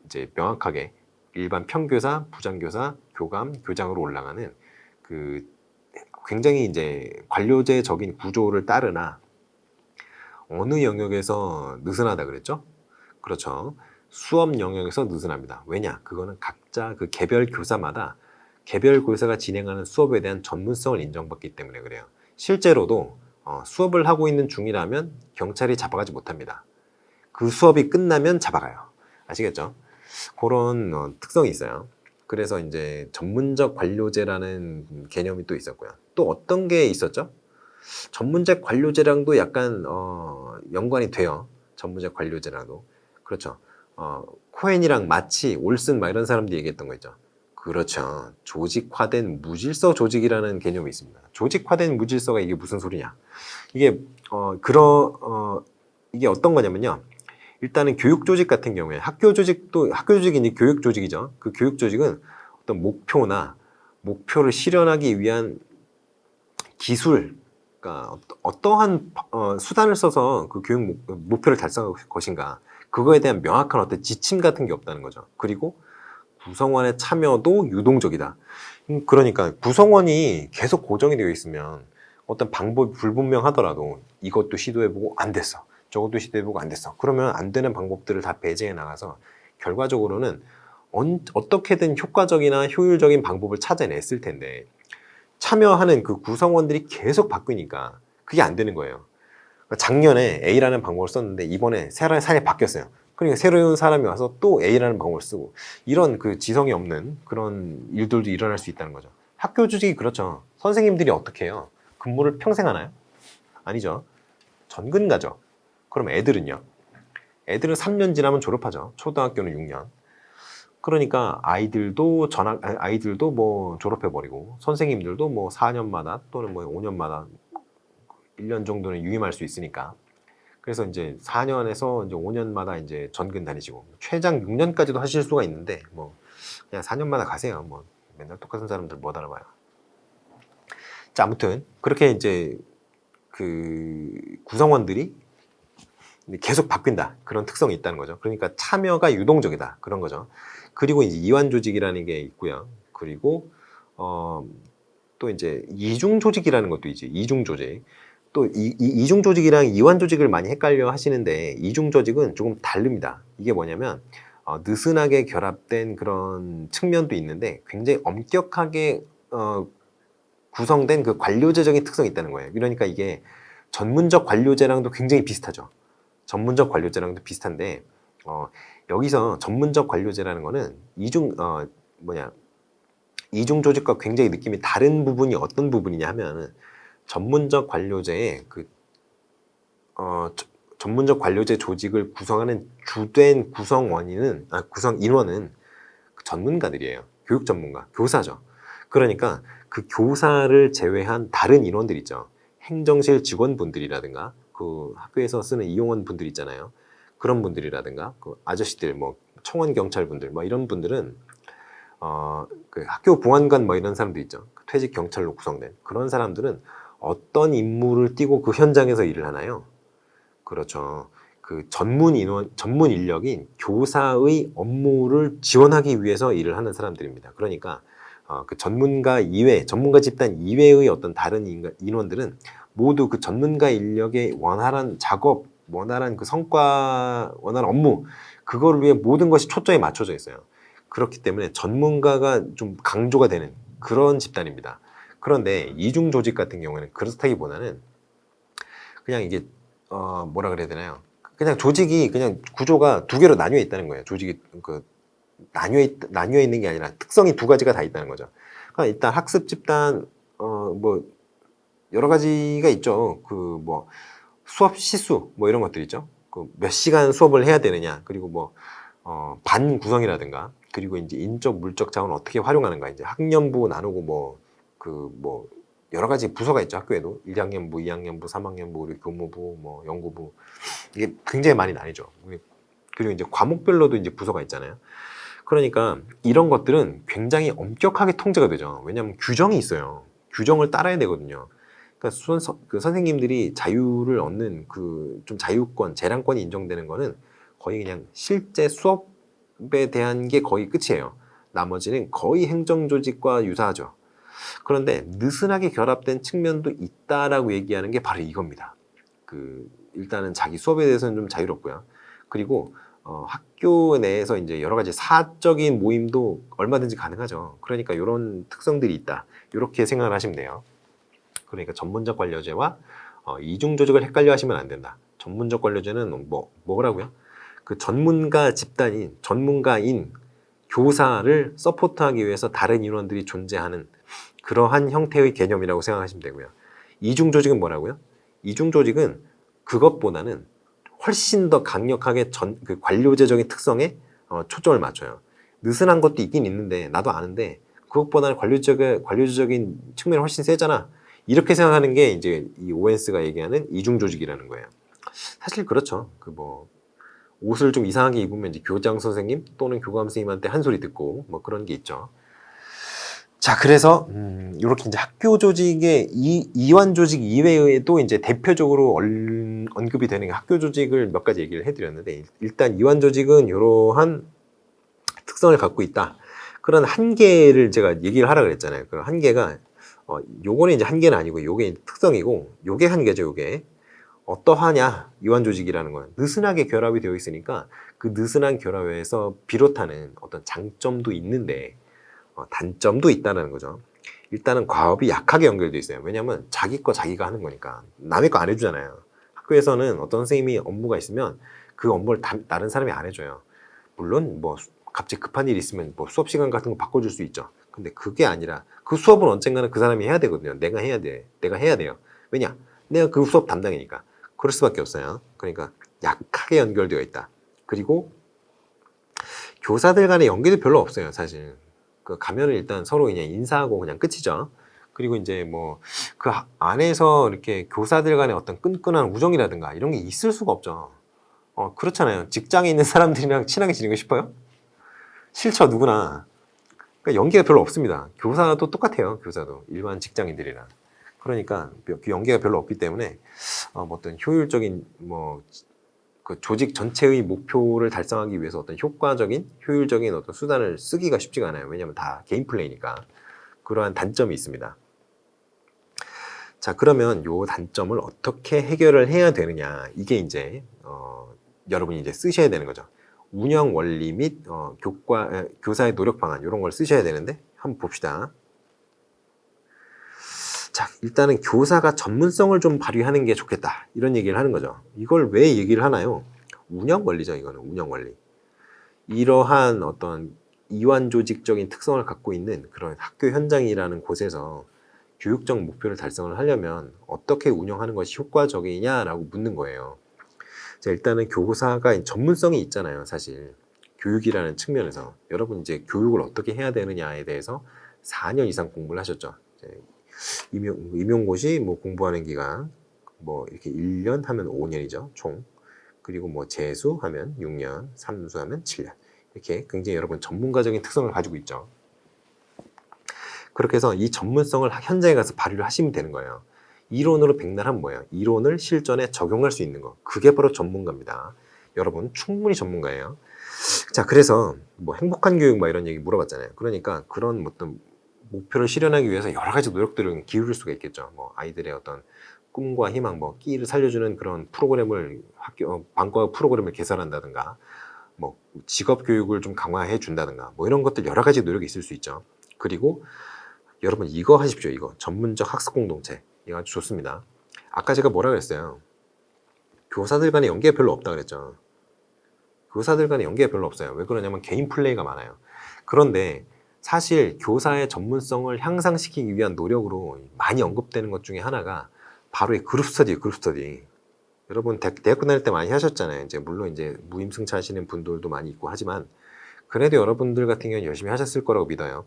이제 명확하게 일반 평교사, 부장교사, 교감, 교장으로 올라가는 그 굉장히 이제 관료제적인 구조를 따르나 어느 영역에서 느슨하다 그랬죠? 그렇죠. 수업 영역에서 느슨합니다. 왜냐? 그거는 각자 그 개별 교사마다 개별 교사가 진행하는 수업에 대한 전문성을 인정받기 때문에 그래요. 실제로도 수업을 하고 있는 중이라면 경찰이 잡아가지 못합니다. 그 수업이 끝나면 잡아가요. 아시겠죠? 그런 특성이 있어요. 그래서 이제 전문적 관료제라는 개념이 또 있었고요. 또 어떤 게 있었죠? 전문적 관료제랑도 약간 연관이 돼요. 전문적 관료제랑도. 그렇죠. 코헨이랑 마치, 올슨 막 이런 사람들이 얘기했던 거 있죠. 그렇죠. 조직화된 무질서 조직이라는 개념이 있습니다. 조직화된 무질서가 이게 무슨 소리냐? 이게 이게 어떤 거냐면요. 일단은 교육 조직 같은 경우에 학교 조직이 이제 교육 조직이죠. 그 교육 조직은 어떤 목표를 실현하기 위한 기술, 그러니까 어떠한 수단을 써서 그 교육 목표를 달성할 것인가, 그거에 대한 명확한 어떤 지침 같은 게 없다는 거죠. 그리고 구성원의 참여도 유동적이다. 그러니까 구성원이 계속 고정이 되어 있으면 어떤 방법이 불분명하더라도 이것도 시도해보고 안 됐어, 저것도 시도해보고 안 됐어, 그러면 안 되는 방법들을 다 배제해 나가서 결과적으로는 어떻게든 효과적이나 효율적인 방법을 찾아냈을 텐데 참여하는 그 구성원들이 계속 바뀌니까 그게 안 되는 거예요. 작년에 A라는 방법을 썼는데 이번에 사람이 바뀌었어요. 그러니까 새로운 사람이 와서 또 A라는 방법을 쓰고, 이런 그 지성이 없는 그런 일들도 일어날 수 있다는 거죠. 학교 조직이 그렇죠. 선생님들이 어떻게 해요? 근무를 평생 하나요? 아니죠. 전근가죠. 그럼 애들은요? 애들은 3년 지나면 졸업하죠. 초등학교는 6년. 그러니까 아이들도 뭐 졸업해버리고 선생님들도 뭐 4년마다 또는 뭐 5년마다 1년 정도는 유임할 수 있으니까. 그래서 이제 4년에서 이제 5년마다 이제 전근 다니시고 최장 6년까지도 하실 수가 있는데 뭐 그냥 4년마다 가세요. 뭐 맨날 똑같은 사람들 못 알아봐요. 자, 아무튼 그렇게 이제 그 구성원들이 계속 바뀐다. 그런 특성이 있다는 거죠. 그러니까 참여가 유동적이다. 그런 거죠. 그리고 이제 이완 조직이라는 게 있고요. 그리고 또 이제 이중 조직이라는 것도 있지. 이중 조직. 또 이중 조직이랑 이완 조직을 많이 헷갈려 하시는데 이중 조직은 조금 다릅니다. 이게 뭐냐면 느슨하게 결합된 그런 측면도 있는데 굉장히 엄격하게 구성된 그 관료제적인 특성이 있다는 거예요. 그러니까 이게 전문적 관료제랑도 굉장히 비슷하죠. 전문적 관료제랑도 비슷한데 여기서 전문적 관료제라는 거는 이중 조직과 굉장히 느낌이 다른 부분이 어떤 부분이냐 하면 전문적 관료제의 전문적 관료제 조직을 구성하는 주된 구성 인원은 전문가들이에요. 교육 전문가, 교사죠. 그러니까 그 교사를 제외한 다른 인원들 있죠. 행정실 직원분들이라든가 그 학교에서 쓰는 이용원 분들 있잖아요. 그런 분들이라든가 그 아저씨들 뭐 청원 경찰분들 뭐 이런 분들은 그 학교 보안관 뭐 이런 사람도 있죠. 퇴직 경찰로 구성된 그런 사람들은 어떤 임무를 띠고 그 현장에서 일을 하나요? 그렇죠. 그 전문 인력인 교사의 업무를 지원하기 위해서 일을 하는 사람들입니다. 그러니까 그 전문가 집단 이외의 어떤 다른 인원들은 모두 그 전문가 인력의 원활한 작업, 원활한 그 성과, 원활한 업무, 그걸 위해 모든 것이 초점이 맞춰져 있어요. 그렇기 때문에 전문가가 좀 강조가 되는 그런 집단입니다. 그런데 이중 조직 같은 경우에는 그렇다기보다는 그냥 이게 뭐라 그래야 되나요? 그냥 조직이 그냥 구조가 두 개로 나뉘어 있다는 거예요. 조직이 그 나뉘어 있는 게 아니라 특성이 두 가지가 다 있다는 거죠. 그러니까 일단 학습 집단 뭐 여러 가지가 있죠. 그 뭐 수업 시수 뭐 이런 것들 있죠. 그 몇 시간 수업을 해야 되느냐, 그리고 뭐 반 구성이라든가, 그리고 이제 인적 물적 자원을 어떻게 활용하는가, 이제 학년부 나누고 뭐 여러 가지 부서가 있죠. 학교에도 1학년부, 2학년부, 3학년부, 그리고 교무부, 뭐 연구부, 이게 굉장히 많이 나뉘죠. 그리고 이제 과목별로도 이제 부서가 있잖아요. 그러니까 이런 것들은 굉장히 엄격하게 통제가 되죠. 왜냐하면 규정이 있어요. 규정을 따라야 되거든요. 그러니까 그 선생님들이 자유를 얻는 그 좀 자유권, 재량권이 인정되는 거는 거의 그냥 실제 수업에 대한 게 거의 끝이에요. 나머지는 거의 행정조직과 유사하죠. 그런데 느슨하게 결합된 측면도 있다라고 얘기하는 게 바로 이겁니다. 일단은 자기 수업에 대해서는 좀 자유롭고요. 그리고 학교 내에서 이제 여러 가지 사적인 모임도 얼마든지 가능하죠. 그러니까 이런 특성들이 있다. 이렇게 생각을 하시면 돼요. 그러니까 전문적 관료제와 이중 조직을 헷갈려 하시면 안 된다. 전문적 관료제는 뭐라고요? 그 전문가인 교사를 서포트하기 위해서 다른 인원들이 존재하는 그러한 형태의 개념이라고 생각하시면 되고요. 이중 조직은 뭐라고요? 이중 조직은 그것보다는 훨씬 더 강력하게 그 관료제적인 특성에 초점을 맞춰요. 느슨한 것도 있긴 있는데 나도 아는데 그것보다는 관료제적인 측면이 훨씬 세잖아. 이렇게 생각하는 게 이제 이 오웬스가 얘기하는 이중 조직이라는 거예요. 사실 그렇죠. 옷을 좀 이상하게 입으면 이제 교장 선생님 또는 교감 선생님한테 한 소리 듣고 뭐 그런 게 있죠. 자, 그래서 이렇게 이제 학교 조직의 이완 조직 이외에도 이제 대표적으로 언급이 되는 게 학교 조직을 몇 가지 얘기를 해드렸는데, 일단 이완 조직은 이러한 특성을 갖고 있다. 그런 한계를 제가 얘기를 하라 그랬잖아요. 그 한계가 요거는 이제 한계는 아니고 요게 특성이고, 요게 한계죠. 요게 어떠하냐, 이완 조직이라는 건 느슨하게 결합이 되어 있으니까 그 느슨한 결합에서 비롯하는 어떤 장점도 있는데 단점도 있다는 거죠. 일단은 과업이 약하게 연결되어 있어요. 왜냐하면 자기 거 자기가 하는 거니까 남의 거 안 해주잖아요. 학교에서는 어떤 선생님이 업무가 있으면 그 업무를 다른 사람이 안 해줘요. 물론 뭐 갑자기 급한 일이 있으면 뭐 수업 시간 같은 거 바꿔줄 수 있죠. 근데 그게 아니라 그 수업은 언젠가는 그 사람이 해야 되거든요. 내가 해야 돼. 내가 해야 돼요. 왜냐? 내가 그 수업 담당이니까. 그럴 수밖에 없어요. 그러니까 약하게 연결되어 있다. 그리고 교사들 간의 연계도 별로 없어요, 사실. 그 가면은 일단 서로 그냥 인사하고 그냥 끝이죠. 그리고 이제 뭐 그 안에서 이렇게 교사들 간의 어떤 끈끈한 우정이라든가 이런 게 있을 수가 없죠. 그렇잖아요. 직장에 있는 사람들이랑 친하게 지내고 싶어요? 싫죠, 누구나. 그러니까 연계가 별로 없습니다. 교사도 똑같아요, 교사도. 일반 직장인들이랑. 그러니까 그 연계가 별로 없기 때문에 뭐 어떤 효율적인 뭐 그 조직 전체의 목표를 달성하기 위해서 어떤 효과적인, 효율적인 어떤 수단을 쓰기가 쉽지가 않아요. 왜냐하면 다 개인 플레이니까. 그러한 단점이 있습니다. 자, 그러면 요 단점을 어떻게 해결을 해야 되느냐. 이게 이제, 여러분이 이제 쓰셔야 되는 거죠. 운영 원리 및, 교사의 노력 방안, 이런 걸 쓰셔야 되는데, 한번 봅시다. 자, 일단은 교사가 전문성을 좀 발휘하는 게 좋겠다. 이런 얘기를 하는 거죠. 이걸 왜 얘기를 하나요? 운영 원리죠, 이거는. 운영 원리. 이러한 어떤 이완 조직적인 특성을 갖고 있는 그런 학교 현장이라는 곳에서 교육적 목표를 달성을 하려면 어떻게 운영하는 것이 효과적이냐라고 묻는 거예요. 자, 일단은 교사가 전문성이 있잖아요, 사실. 교육이라는 측면에서. 여러분 이제 교육을 어떻게 해야 되느냐에 대해서 4년 이상 공부를 하셨죠. 임용고시 뭐 공부하는 기간, 뭐 이렇게 1년 하면 5년이죠, 총. 그리고 뭐 재수하면 6년, 삼수하면 7년. 이렇게 굉장히 여러분 전문가적인 특성을 가지고 있죠. 그렇게 해서 이 전문성을 현장에 가서 발휘를 하시면 되는 거예요. 이론으로 백날하면 뭐예요? 이론을 실전에 적용할 수 있는 거. 그게 바로 전문가입니다. 여러분 충분히 전문가예요. 자, 그래서 뭐 행복한 교육 막 이런 얘기 물어봤잖아요. 그러니까 그런 어떤 목표를 실현하기 위해서 여러 가지 노력들을 기울일 수가 있겠죠. 뭐 아이들의 어떤 꿈과 희망, 뭐 끼를 살려주는 그런 프로그램을 방과 프로그램을 개설한다든가, 뭐 직업 교육을 좀 강화해 준다든가, 뭐 이런 것들 여러 가지 노력이 있을 수 있죠. 그리고 여러분 이거 하십시오. 이거 전문적 학습 공동체, 이거 아주 좋습니다. 아까 제가 뭐라 그랬어요? 교사들 간의 연계가 별로 없다 그랬죠. 교사들 간의 연계가 별로 없어요. 왜 그러냐면 개인 플레이가 많아요. 그런데 사실 교사의 전문성을 향상시키기 위한 노력으로 많이 언급되는 것 중에 하나가 바로 이 그룹 스터디예요. 그룹 스터디. 여러분 대학교 다닐 때 많이 하셨잖아요. 이제 물론 이제 무임승차 하시는 분들도 많이 있고 하지만 그래도 여러분들 같은 경우는 열심히 하셨을 거라고 믿어요.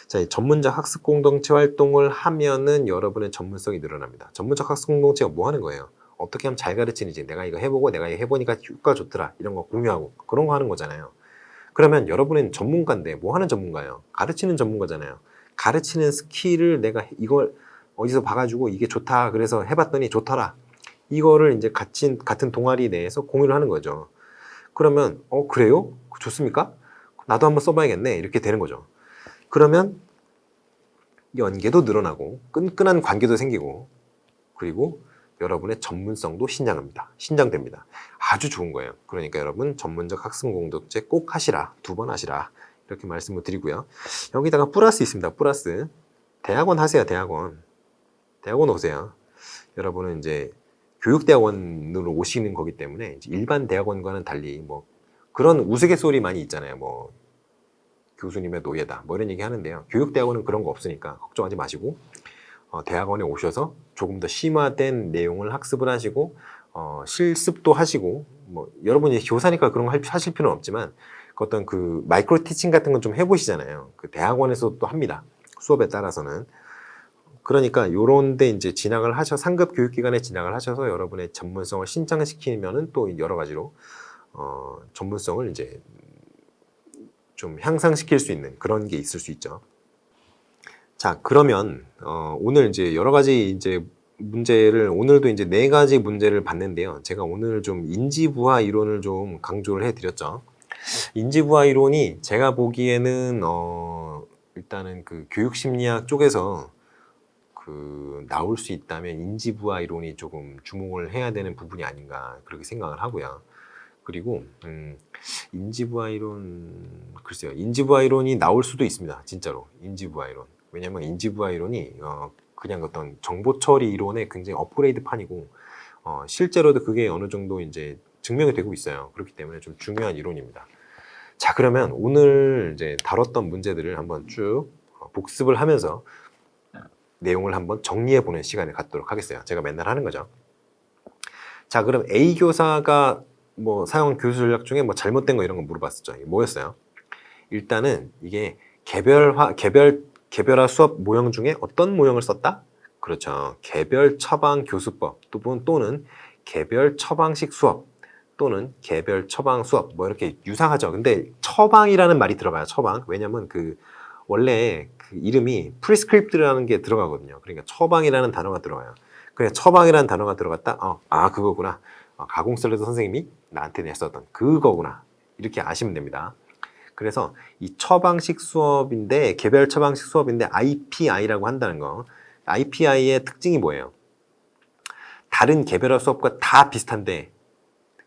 자, 이 전문적 학습 공동체 활동을 하면은 여러분의 전문성이 늘어납니다. 전문적 학습 공동체가 뭐 하는 거예요? 어떻게 하면 잘 가르치는지, 내가 이거 해보고 내가 이거 해보니까 효과 좋더라, 이런 거 공유하고 그런 거 하는 거잖아요. 그러면 여러분은 전문가인데 뭐 하는 전문가예요? 가르치는 전문가잖아요. 가르치는 스킬을 내가 이걸 어디서 봐가지고 이게 좋다 그래서 해봤더니 좋더라, 이거를 이제 같은 동아리 내에서 공유를 하는 거죠. 그러면 그래요? 좋습니까? 나도 한번 써봐야겠네, 이렇게 되는 거죠. 그러면 연계도 늘어나고 끈끈한 관계도 생기고, 그리고 여러분의 전문성도 신장됩니다. 아주 좋은 거예요. 그러니까 여러분 전문적 학습 공동체 꼭 하시라. 2번 하시라. 이렇게 말씀을 드리고요. 여기다가 플러스 있습니다. 플러스. 대학원 하세요. 대학원 오세요. 여러분은 이제 교육대학원으로 오시는 거기 때문에 일반 대학원과는 달리 뭐 그런 우스갯소리 많이 있잖아요. 뭐 교수님의 노예다, 뭐 이런 얘기 하는데요. 교육대학원은 그런 거 없으니까 걱정하지 마시고 대학원에 오셔서 조금 더 심화된 내용을 학습을 하시고 실습도 하시고, 뭐 여러분이 교사니까 그런 거 하실 필요는 없지만 어떤 그 마이크로 티칭 같은 건 좀 해보시잖아요. 그 대학원에서 또 합니다. 수업에 따라서는. 그러니까 요런데 이제 진학을 상급 교육기관에 진학을 하셔서 여러분의 전문성을 신장시키면은 또 여러 가지로 전문성을 이제 좀 향상시킬 수 있는 그런 게 있을 수 있죠. 자, 그러면 오늘 이제 여러 가지 이제 문제를, 오늘도 이제 4가지 문제를 봤는데요. 제가 오늘 좀 인지부화 이론을 좀 강조를 해드렸죠. 인지부화 이론이 제가 보기에는 일단은 그 교육심리학 쪽에서 그 나올 수 있다면 인지부화 이론이 조금 주목을 해야 되는 부분이 아닌가, 그렇게 생각을 하고요. 그리고 인지부화 이론, 글쎄요, 인지부화 이론이 나올 수도 있습니다. 진짜로 인지부화 이론. 왜냐면 인지부화 이론이 그냥 어떤 정보 처리 이론의 굉장히 업그레이드 판이고 실제로도 그게 어느 정도 이제 증명이 되고 있어요. 그렇기 때문에 좀 중요한 이론입니다. 자, 그러면 오늘 이제 다뤘던 문제들을 한번 쭉 복습을 하면서 내용을 한번 정리해보는 시간을 갖도록 하겠어요. 제가 맨날 하는 거죠. 자, 그럼 A 교사가 뭐 사용한 교수 전략 중에 뭐 잘못된 거 이런 거 물어봤었죠. 이게 뭐였어요? 일단은 이게 개별화 수업 모형 중에 어떤 모형을 썼다? 그렇죠. 개별 처방 교수법 또는 개별 처방식 수업 또는 개별 처방 수업 뭐 이렇게 유사하죠. 근데 처방이라는 말이 들어가요. 처방. 왜냐면 원래 그 이름이 프리스크립트라는 게 들어가거든요. 그러니까 처방이라는 단어가 들어가요. 그래 처방이라는 단어가 들어갔다. 그거구나. 가공설레도 선생님이 나한테 냈었던 그거구나. 이렇게 아시면 됩니다. 그래서 이 처방식 수업인데 개별 처방식 수업인데 IPI라고 한다는 거. IPI의 특징이 뭐예요? 다른 개별화 수업과 다 비슷한데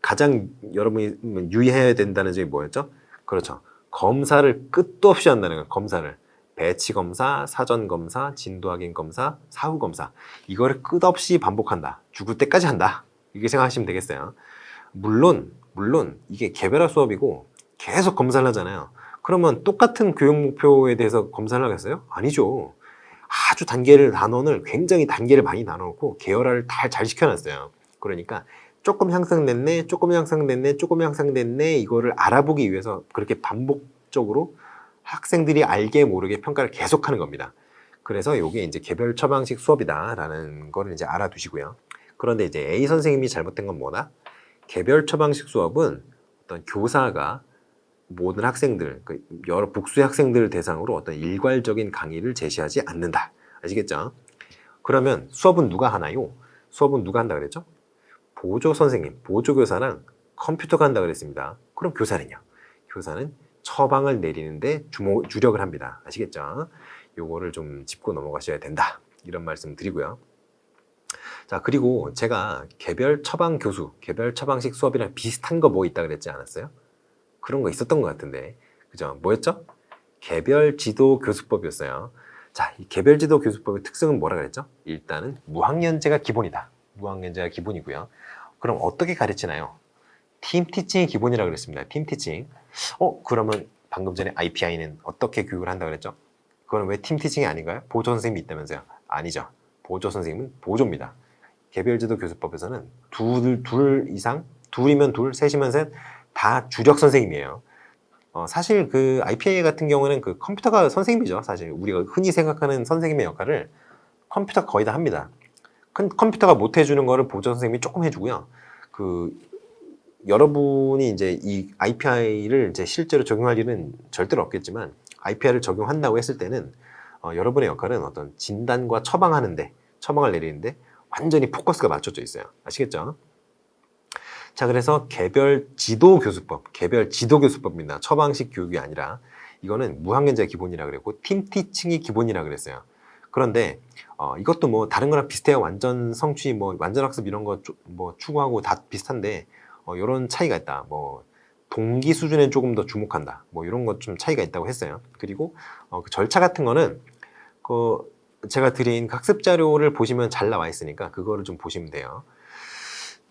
가장 여러분이 유의해야 된다는 점이 뭐였죠? 그렇죠. 검사를 끝도 없이 한다는 거예요. 검사를. 배치 검사, 사전 검사, 진도 확인 검사, 사후 검사. 이거를 끝없이 반복한다. 죽을 때까지 한다. 이렇게 생각하시면 되겠어요. 물론 이게 개별화 수업이고 계속 검사를 하잖아요. 그러면 똑같은 교육 목표에 대해서 검사를 하겠어요? 아니죠. 아주 단원을 굉장히 단계를 많이 나눠놓고 계열화를 다 잘 시켜놨어요. 그러니까 조금 향상됐네, 조금 향상됐네, 조금 향상됐네 이거를 알아보기 위해서 그렇게 반복적으로 학생들이 알게 모르게 평가를 계속하는 겁니다. 그래서 이게 이제 개별 처방식 수업이다라는 거를 이제 알아두시고요. 그런데 이제 A 선생님이 잘못된 건 뭐다? 개별 처방식 수업은 어떤 교사가 모든 학생들, 여러 복수의 학생들을 대상으로 어떤 일괄적인 강의를 제시하지 않는다. 아시겠죠? 그러면 수업은 누가 하나요? 수업은 누가 한다 그랬죠? 보조 선생님, 보조 교사랑 컴퓨터가 한다 그랬습니다. 그럼 교사는요? 교사는 처방을 내리는데 주력을 합니다. 아시겠죠? 요거를 좀 짚고 넘어가셔야 된다. 이런 말씀 드리고요. 자, 그리고 제가 개별 처방 교수, 개별 처방식 수업이랑 비슷한 거 뭐 있다 그랬지 않았어요? 그런 거 있었던 것 같은데. 그죠? 뭐였죠? 개별 지도 교수법이었어요. 자, 이 개별 지도 교수법의 특성은 뭐라 그랬죠? 일단은 무학년제가 기본이다. 무학년제가 기본이고요. 그럼 어떻게 가르치나요? 팀 티칭이 기본이라 그랬습니다. 팀 티칭. 그러면 방금 전에 IPI는 어떻게 교육을 한다 그랬죠? 그건 왜 팀 티칭이 아닌가요? 보조 선생님이 있다면서요? 아니죠. 보조 선생님은 보조입니다. 개별지도 교수법에서는 둘 이상, 둘이면 둘, 셋이면 셋, 다 주력 선생님이에요. 사실 그 IPA 같은 경우는 그 컴퓨터가 선생님이죠. 사실 우리가 흔히 생각하는 선생님의 역할을 컴퓨터가 거의 다 합니다. 컴퓨터가 못 해주는 거를 보조 선생님이 조금 해주고요. 여러분이 이제 이 IPI를 이제 실제로 적용할 일은 절대로 없겠지만 IPI를 적용한다고 했을 때는 여러분의 역할은 어떤 진단과 처방을 내리는데 완전히 포커스가 맞춰져 있어요. 아시겠죠? 자, 그래서 개별 지도 교수법입니다. 처방식 교육이 아니라 이거는 무학년제가 기본이라 그랬고 팀 티칭이 기본이라 그랬어요. 그런데 이것도 뭐 다른 거랑 비슷해요. 완전 성취, 뭐 완전 학습 이런 거 뭐 추구하고 다 비슷한데 이런 차이가 있다. 뭐 동기 수준에 조금 더 주목한다. 뭐 이런 것 좀 차이가 있다고 했어요. 그리고 그 절차 같은 거는 제가 드린 학습 자료를 보시면 잘 나와 있으니까 그거를 좀 보시면 돼요.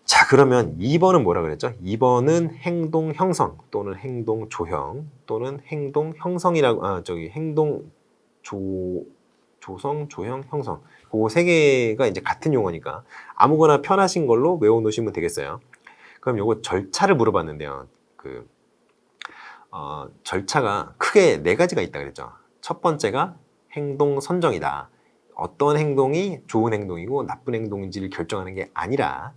자, 그러면 2번은 뭐라 그랬죠? 2번은 행동 형성 또는 행동 조형 또는 행동 형성이라고 행동 조성, 조형, 형성. 그 세 개가 이제 같은 용어니까 아무거나 편하신 걸로 외워 놓으시면 되겠어요. 그럼 요거 절차를 물어봤는데요. 절차가 크게 4가지가 있다 그랬죠. 첫 번째가 행동 선정이다. 어떤 행동이 좋은 행동이고 나쁜 행동인지를 결정하는 게 아니라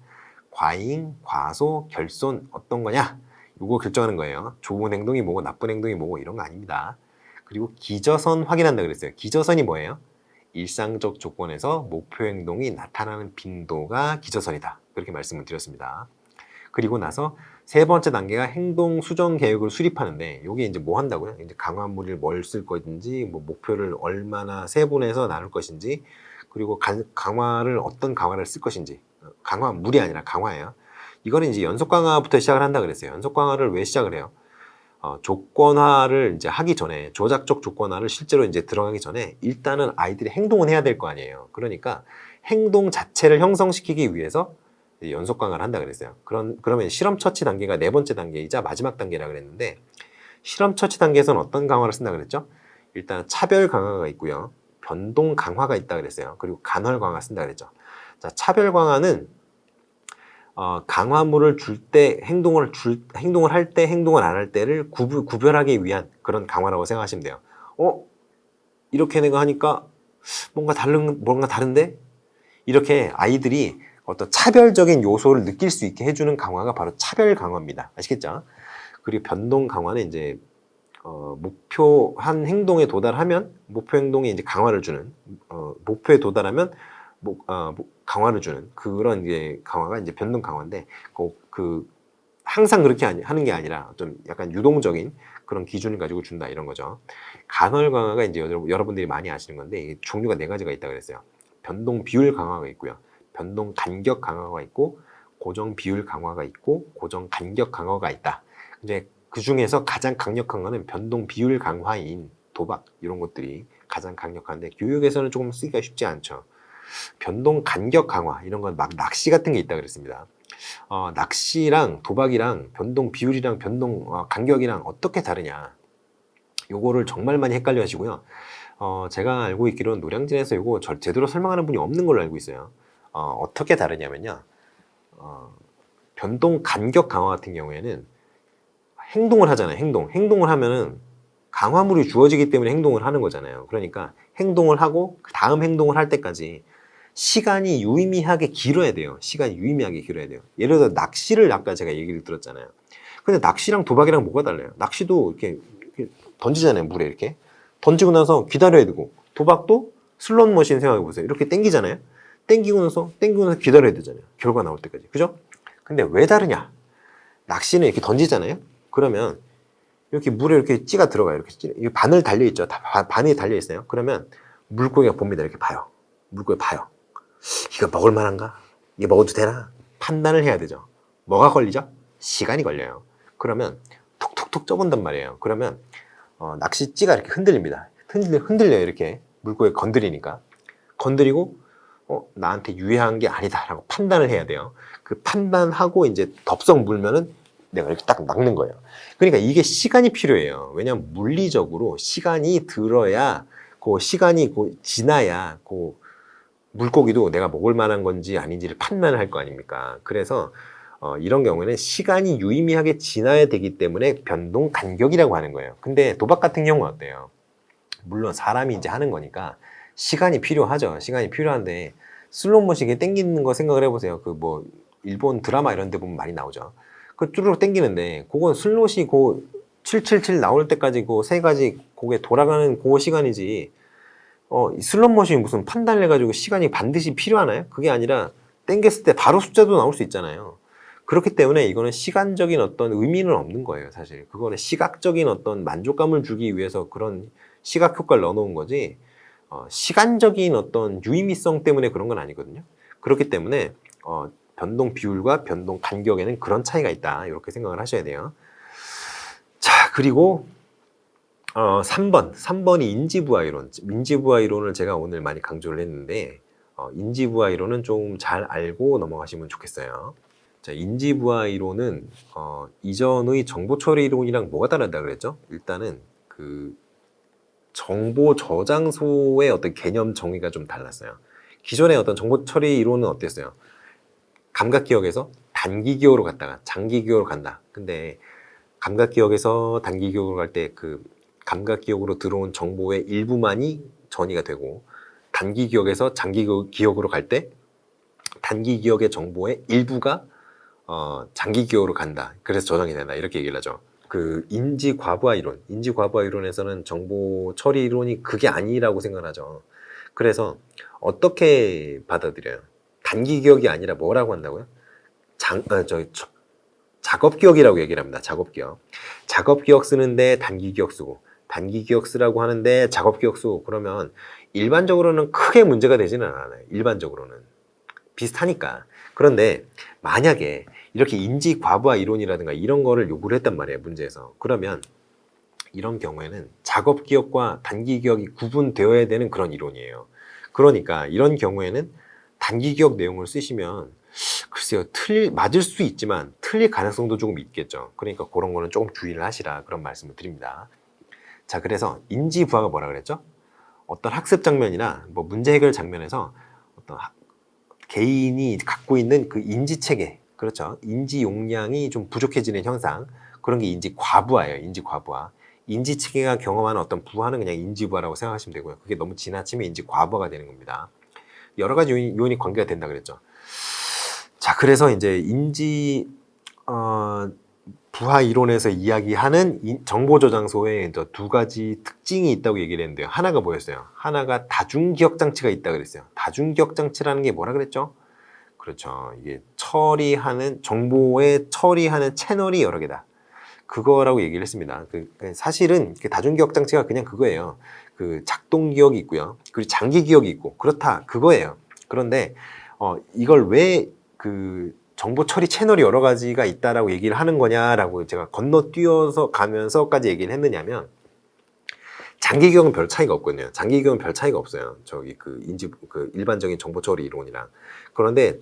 과잉, 과소, 결손 어떤 거냐? 요거 결정하는 거예요. 좋은 행동이 뭐고 나쁜 행동이 뭐고 이런 거 아닙니다. 그리고 기저선 확인한다 그랬어요. 기저선이 뭐예요? 일상적 조건에서 목표 행동이 나타나는 빈도가 기저선이다. 그렇게 말씀을 드렸습니다. 그리고 나서 3번째 단계가 행동 수정 계획을 수립하는데 이게 이제 뭐 한다고요? 이제 강화물을 뭘 쓸 것인지, 뭐 목표를 얼마나 세분해서 나눌 것인지, 그리고 어떤 강화를 쓸 것인지. 강화물이 아니라 강화예요. 이거는 이제 연속 강화부터 시작을 한다 그랬어요. 연속 강화를 왜 시작을 해요? 조건화를 이제 하기 전에, 조작적 조건화를 실제로 이제 들어가기 전에 일단은 아이들이 행동은 해야 될 거 아니에요. 그러니까 행동 자체를 형성시키기 위해서 연속 강화를 한다 그랬어요. 그러면 실험 처치 단계가 4번째 단계이자 마지막 단계라 그랬는데, 실험 처치 단계에서는 어떤 강화를 쓴다 그랬죠? 일단 차별 강화가 있고요. 변동 강화가 있다 그랬어요. 그리고 간헐 강화 쓴다 그랬죠. 자, 차별 강화는 강화물을 줄 때 행동을 할 때 행동을 안 할 때를 구별하기 위한 그런 강화라고 생각하시면 돼요. 이렇게 내가 하니까 뭔가 다른데? 이렇게 아이들이 어떤 차별적인 요소를 느낄 수 있게 해주는 강화가 바로 차별 강화입니다. 아시겠죠? 그리고 변동 강화는 이제 목표한 행동에 도달하면 목표 행동에 이제 강화를 주는 목표에 도달하면 강화를 주는 그런 이제 강화가 이제 변동 강화인데 항상 그렇게 하는 게 아니라 좀 약간 유동적인 그런 기준을 가지고 준다 이런 거죠. 간헐 강화가 이제 여러분들이 많이 아시는 건데 종류가 4가지가 있다고 그랬어요. 변동 비율 강화가 있고요. 변동 간격 강화가 있고 고정 비율 강화가 있고 고정 간격 강화가 있다. 이제 그 중에서 가장 강력한 거는 변동 비율 강화인 도박 이런 것들이 가장 강력한데 교육에서는 조금 쓰기가 쉽지 않죠. 변동 간격 강화 이런 건 막 낚시 같은 게 있다 그랬습니다. 낚시랑 도박이랑 변동 비율이랑 변동 간격이랑 어떻게 다르냐 요거를 정말 많이 헷갈려 하시고요. 제가 알고 있기로는 노량진에서 요거 제대로 설명하는 분이 없는 걸로 알고 있어요. 어떻게 다르냐면요. 변동 간격 강화 같은 경우에는 행동을 하잖아요. 행동을 하면은 강화물이 주어지기 때문에 행동을 하는 거잖아요. 그러니까 행동을 하고 그 다음 행동을 할 때까지 시간이 유의미하게 길어야 돼요. 시간이 유의미하게 길어야 돼요. 예를 들어 낚시를 아까 제가 얘기를 들었잖아요. 근데 낚시랑 도박이랑 뭐가 달라요? 낚시도 이렇게 던지잖아요. 물에 이렇게. 던지고 나서 기다려야 되고 도박도 슬롯 머신 생각해 보세요. 이렇게 땡기잖아요. 땡기고 나서 기다려야 되잖아요. 결과 나올 때까지. 그죠? 근데 왜 다르냐? 낚시는 이렇게 던지잖아요. 그러면 이렇게 물에 이렇게 찌가 들어가요. 이렇게 바늘 달려 있죠. 바늘이 달려 있어요. 그러면 물고기가 봅니다. 이렇게 봐요. 물고기 봐요. 이거 먹을 만한가? 이거 먹어도 되나? 판단을 해야 되죠. 뭐가 걸리죠? 시간이 걸려요. 그러면 톡톡톡 쪄본단 말이에요. 그러면 낚시찌가 이렇게 흔들립니다. 흔들려요. 이렇게 물고기 건드리니까. 건드리고 나한테 유해한 게 아니다 라고 판단을 해야 돼요. 그 판단하고 이제 덥석 물면은 내가 이렇게 딱 낚는 거예요. 그러니까 이게 시간이 필요해요. 왜냐하면 물리적으로 시간이 들어야 시간이 지나야 물고기도 내가 먹을 만한 건지 아닌지를 판단을 할 거 아닙니까? 그래서 이런 경우에는 시간이 유의미하게 지나야 되기 때문에 변동 간격이라고 하는 거예요. 근데 도박 같은 경우는 어때요? 물론 사람이 이제 하는 거니까 시간이 필요하죠. 시간이 필요한데 슬롯모션이 땡기는 거 생각을 해보세요. 일본 드라마 이런 데 보면 많이 나오죠. 쭈르륵 땡기는데 그건 슬롯이 777 나올 때까지 3가지 그게 돌아가는 시간이지 슬롯모션이 무슨 판단을 해가지고 시간이 반드시 필요하나요? 그게 아니라 땡겼을 때 바로 숫자도 나올 수 있잖아요. 그렇기 때문에 이거는 시간적인 어떤 의미는 없는 거예요, 사실. 그거는 시각적인 어떤 만족감을 주기 위해서 그런 시각 효과를 넣어놓은 거지, 시간적인 어떤 유의미성 때문에 그런 건 아니거든요. 그렇기 때문에, 변동 비율과 변동 간격에는 그런 차이가 있다. 이렇게 생각을 하셔야 돼요. 자, 그리고, 3번이 인지부하 이론. 인지부하 이론을 제가 오늘 많이 강조를 했는데, 인지부하 이론은 좀 잘 알고 넘어가시면 좋겠어요. 자, 인지부하 이론은 이전의 정보처리 이론이랑 뭐가 다르다 그랬죠? 일단은 정보 저장소의 어떤 개념 정의가 좀 달랐어요. 기존의 어떤 정보처리 이론은 어땠어요? 감각기억에서 단기기억으로 갔다가 장기기억으로 간다. 근데 감각기억에서 단기기억으로 갈 때 감각기억으로 들어온 정보의 일부만이 전이가 되고, 단기기억에서 장기기억으로 갈 때 단기기억의 정보의 일부가 장기기억으로 간다. 그래서 저장이 된다. 이렇게 얘기를 하죠. 인지과부하 이론에서는 정보 처리 이론이 그게 아니라고 생각하죠. 그래서 어떻게 받아들여요? 단기기억이 아니라 뭐라고 한다고요? 작업기억이라고 얘기를 합니다. 작업기억 쓰는데 단기기억 쓰고, 단기기억 쓰라고 하는데 작업기억 쓰고, 그러면 일반적으로는 크게 문제가 되지는 않아요. 일반적으로는. 비슷하니까. 그런데 만약에 이렇게 인지과부하 이론이라든가 이런 거를 요구를 했단 말이에요, 문제에서. 그러면 이런 경우에는 작업기억과 단기기억이 구분되어야 되는 그런 이론이에요. 그러니까 이런 경우에는 단기기억 내용을 쓰시면 글쎄요, 맞을 수 있지만 틀릴 가능성도 조금 있겠죠. 그러니까 그런 거는 조금 주의를 하시라, 그런 말씀을 드립니다. 자, 그래서 인지부화가 뭐라 그랬죠? 어떤 학습 장면이나 뭐 문제 해결 장면에서 어떤 개인이 갖고 있는 그 인지 체계, 그렇죠? 인지 용량이 좀 부족해지는 현상, 그런 게 인지 과부하예요. 인지 과부하. 인지 체계가 경험하는 어떤 부하는 그냥 인지부하라고 생각하시면 되고요. 그게 너무 지나치면 인지 과부하가 되는 겁니다. 여러 가지 요인이 관계가 된다 그랬죠. 자, 그래서 이제 인지 부하 이론에서 이야기하는 정보 저장소에 두 가지 특징이 있다고 얘기를 했는데요. 하나가 뭐였어요? 하나가 다중기억 장치가 있다 그랬어요. 다중기억 장치라는 게 뭐라 그랬죠? 그렇죠. 이게 정보에 처리하는 채널이 여러 개다. 그거라고 얘기를 했습니다. 사실은 다중기억 장치가 그냥 그거예요. 그 작동 기억이 있고요. 그리고 장기 기억이 있고 그렇다 그거예요. 그런데 이걸 왜 정보 처리 채널이 여러 가지가 있다라고 얘기를 하는 거냐라고 제가 건너뛰어서 가면서까지 얘기를 했느냐면, 장기 기억은 별 차이가 없거든요. 장기 기억은 별 차이가 없어요. 일반적인 정보 처리 이론이랑. 그런데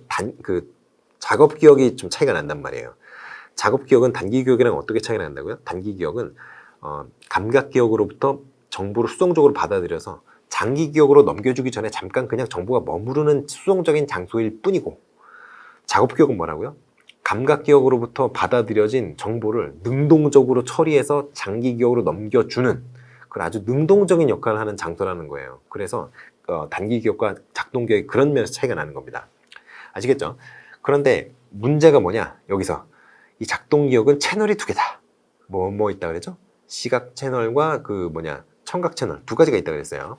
작업 기억이 좀 차이가 난단 말이에요. 작업 기억은 단기 기억이랑 어떻게 차이가 난다고요? 단기 기억은 감각 기억으로부터 정보를 수동적으로 받아들여서 장기 기억으로 넘겨주기 전에 잠깐 그냥 정보가 머무르는 수동적인 장소일 뿐이고, 작업 기억은 뭐라고요? 감각 기억으로부터 받아들여진 정보를 능동적으로 처리해서 장기 기억으로 넘겨주는 그런 아주 능동적인 역할을 하는 장소라는 거예요. 그래서 단기 기억과 작동 기억이 그런 면에서 차이가 나는 겁니다. 아시겠죠? 그런데 문제가 뭐냐? 여기서 이 작동 기억은 채널이 두 개다. 뭐 있다 그랬죠? 시각 채널과 청각 채널 두 가지가 있다 그랬어요.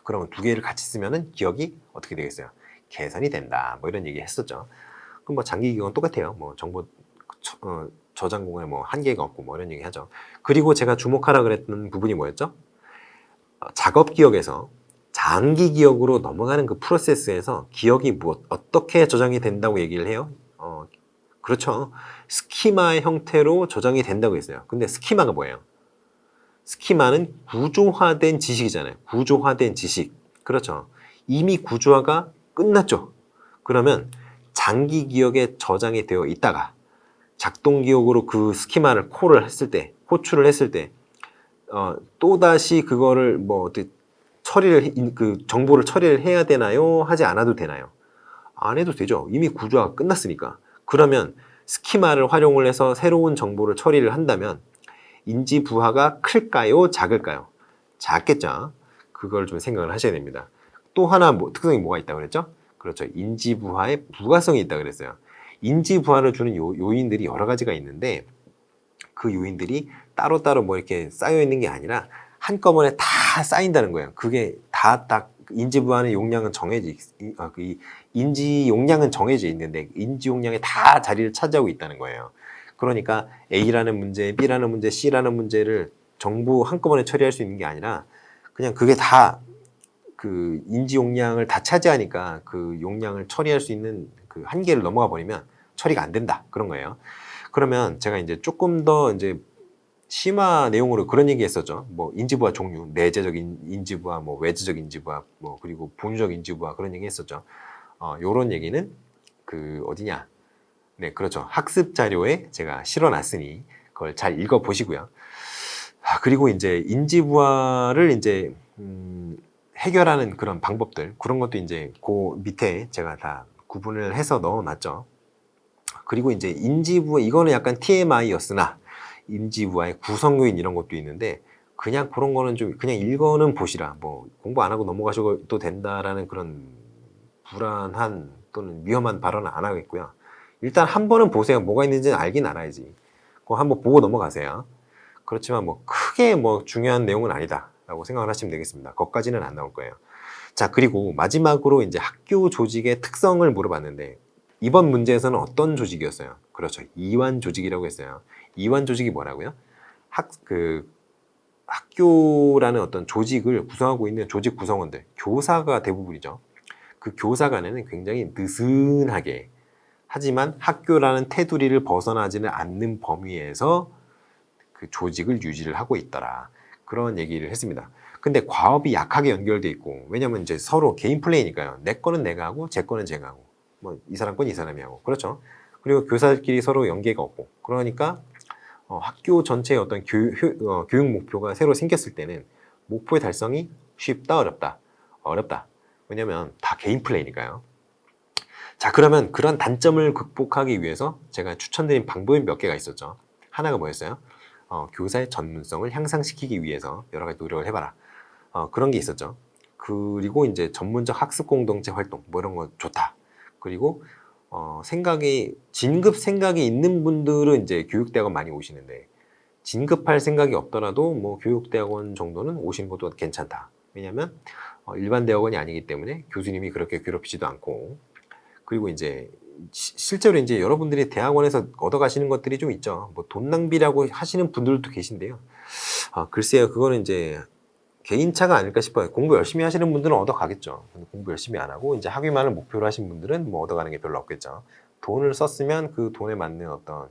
그러면 두 개를 같이 쓰면은 기억이 어떻게 되겠어요? 개선이 된다. 뭐 이런 얘기 했었죠. 그럼 장기 기억은 똑같아요. 정보 저장 공간에 한계가 없고 이런 얘기 하죠. 그리고 제가 주목하라 그랬던 부분이 뭐였죠? 작업 기억에서 장기 기억으로 넘어가는 그 프로세스에서 기억이 어떻게 저장이 된다고 얘기를 해요? 그렇죠. 스키마의 형태로 저장이 된다고 했어요. 근데 스키마가 뭐예요? 스키마는 구조화된 지식이잖아요. 구조화된 지식. 그렇죠. 이미 구조화가 끝났죠. 그러면 장기 기억에 저장이 되어 있다가 작동 기억으로 그 스키마를 호출을 했을 때, 또다시 그거를 어떻게 정보를 처리를 해야 되나요? 하지 않아도 되나요? 안 해도 되죠. 이미 구조화가 끝났으니까. 그러면 스키마를 활용을 해서 새로운 정보를 처리를 한다면 인지 부하가 클까요? 작을까요? 작겠죠. 그걸 좀 생각을 하셔야 됩니다. 또 하나 특성이 뭐가 있다고 그랬죠? 그렇죠. 인지 부하의 부가성이 있다고 그랬어요. 인지 부하를 주는 요인들이 여러 가지가 있는데, 그 요인들이 따로따로 이렇게 쌓여 있는 게 아니라 한꺼번에 다 쌓인다는 거예요. 그게 다 인지 부하는 용량은 인지 용량은 정해져 있는데 인지 용량에 다 자리를 차지하고 있다는 거예요. 그러니까 A라는 문제, B라는 문제, C라는 문제를 정보 한꺼번에 처리할 수 있는 게 아니라 그냥 그게 다 인지 용량을 다 차지하니까 그 용량을 처리할 수 있는 그 한계를 넘어가 버리면 처리가 안 된다. 그런 거예요. 그러면 제가 이제 조금 더 심화 내용으로 그런 얘기 했었죠. 인지부하 종류, 내재적 인지부하, 외재적 인지부하, 그리고 본유적 인지부하 그런 얘기 했었죠. 요런 얘기는 어디냐? 네, 그렇죠. 학습 자료에 제가 실어놨으니 그걸 잘 읽어 보시고요. 그리고 이제 인지부하를 해결하는 그런 방법들, 그런 것도 그 밑에 제가 다 구분을 해서 넣어놨죠. 그리고 인지부하, 이거는 약간 TMI였으나 인지부하의 구성요인 이런 것도 있는데, 그냥 그런 거는 그냥 읽어는 보시라. 공부 안 하고 넘어가셔도 된다라는 그런 불안한 또는 위험한 발언은 안 하겠고요. 일단 한 번은 보세요. 뭐가 있는지는 알긴 알아야지. 그거 한번 보고 넘어가세요. 그렇지만 크게 중요한 내용은 아니다 라고 생각을 하시면 되겠습니다. 거기까지는 안 나올 거예요. 자, 그리고 마지막으로 학교 조직의 특성을 물어봤는데, 이번 문제에서는 어떤 조직이었어요? 그렇죠. 이완 조직이라고 했어요. 이완 조직이 뭐라고요? 학교라는 어떤 조직을 구성하고 있는 조직 구성원들, 교사가 대부분이죠. 그 교사 간에는 굉장히 느슨하게, 하지만 학교라는 테두리를 벗어나지는 않는 범위에서 그 조직을 유지를 하고 있더라. 그런 얘기를 했습니다. 근데 과업이 약하게 연결돼 있고, 왜냐면 서로 개인 플레이니까요. 내 거는 내가 하고, 제 거는 제가 하고, 이 사람 건 이 사람이 하고, 그렇죠. 그리고 교사들끼리 서로 연계가 없고, 그러니까 학교 전체의 어떤 교육 목표가 새로 생겼을 때는 목표의 달성이 쉽다, 어렵다? 어렵다. 왜냐면 다 개인 플레이니까요. 자, 그러면 그런 단점을 극복하기 위해서 제가 추천드린 방법이 몇 개가 있었죠. 하나가 뭐였어요? 교사의 전문성을 향상시키기 위해서 여러 가지 노력을 해봐라. 그런 게 있었죠. 그리고 이제 전문적 학습 공동체 활동, 뭐 이런 거 좋다. 그리고 진급 생각이 있는 분들은 이제 교육대학원 많이 오시는데, 진급할 생각이 없더라도 뭐 교육대학원 정도는 오시는 것도 괜찮다. 왜냐면 일반 대학원이 아니기 때문에 교수님이 그렇게 괴롭히지도 않고, 그리고 이제 실제로 이제 여러분들이 대학원에서 얻어가시는 것들이 좀 있죠. 뭐 돈 낭비라고 하시는 분들도 계신데요. 글쎄요, 그거는 이제 개인차가 아닐까 싶어요. 공부 열심히 하시는 분들은 얻어가겠죠. 근데 공부 열심히 안 하고 이제 학위만을 목표로 하신 분들은 뭐 얻어가는 게 별로 없겠죠. 돈을 썼으면 그 돈에 맞는 어떤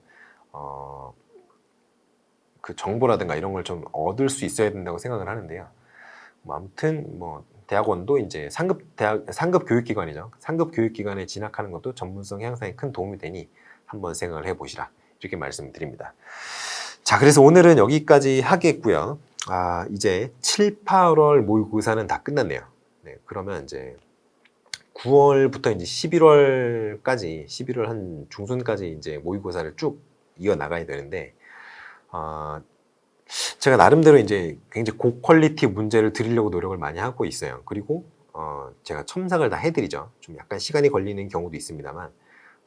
그 정보라든가 이런 걸 좀 얻을 수 있어야 된다고 생각을 하는데요. 뭐 아무튼 뭐 대학원도 이제 상급 교육기관이죠. 상급 교육기관에 진학하는 것도 전문성 향상에 큰 도움이 되니 한번 생각을 해보시라, 이렇게 말씀드립니다. 자, 그래서 오늘은 여기까지 하겠고요. 이제 7, 8월 모의고사는 다 끝났네요. 네, 그러면 이제 9월부터 이제 11월까지, 11월 한 중순까지 이제 모의고사를 쭉 이어 나가야 되는데, 제가 나름대로 이제 굉장히 고퀄리티 문제를 드리려고 노력을 많이 하고 있어요. 그리고 제가 첨삭을 다 해드리죠. 좀 약간 시간이 걸리는 경우도 있습니다만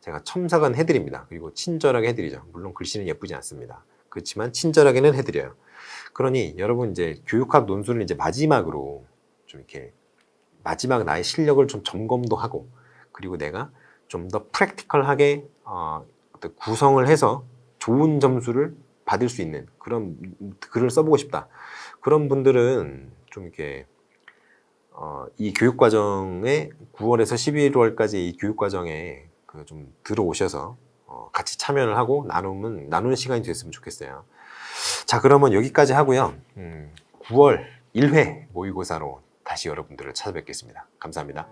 제가 첨삭은 해드립니다. 그리고 친절하게 해드리죠. 물론 글씨는 예쁘지 않습니다. 그렇지만 친절하게는 해드려요. 그러니 여러분 이제 교육학 논술을 이제 마지막으로 좀 이렇게 마지막 나의 실력을 좀 점검도 하고, 그리고 내가 좀 더 프랙티컬하게 어떤 구성을 해서 좋은 점수를 받을 수 있는 그런 글을 써보고 싶다. 그런 분들은 좀 이렇게 이 교육과정에 9월에서 11월까지 이 교육과정에 그 좀 들어오셔서 같이 참여를 하고 나누는 시간이 됐으면 좋겠어요. 자, 그러면 여기까지 하고요. 9월 1회 모의고사로 다시 여러분들을 찾아뵙겠습니다. 감사합니다.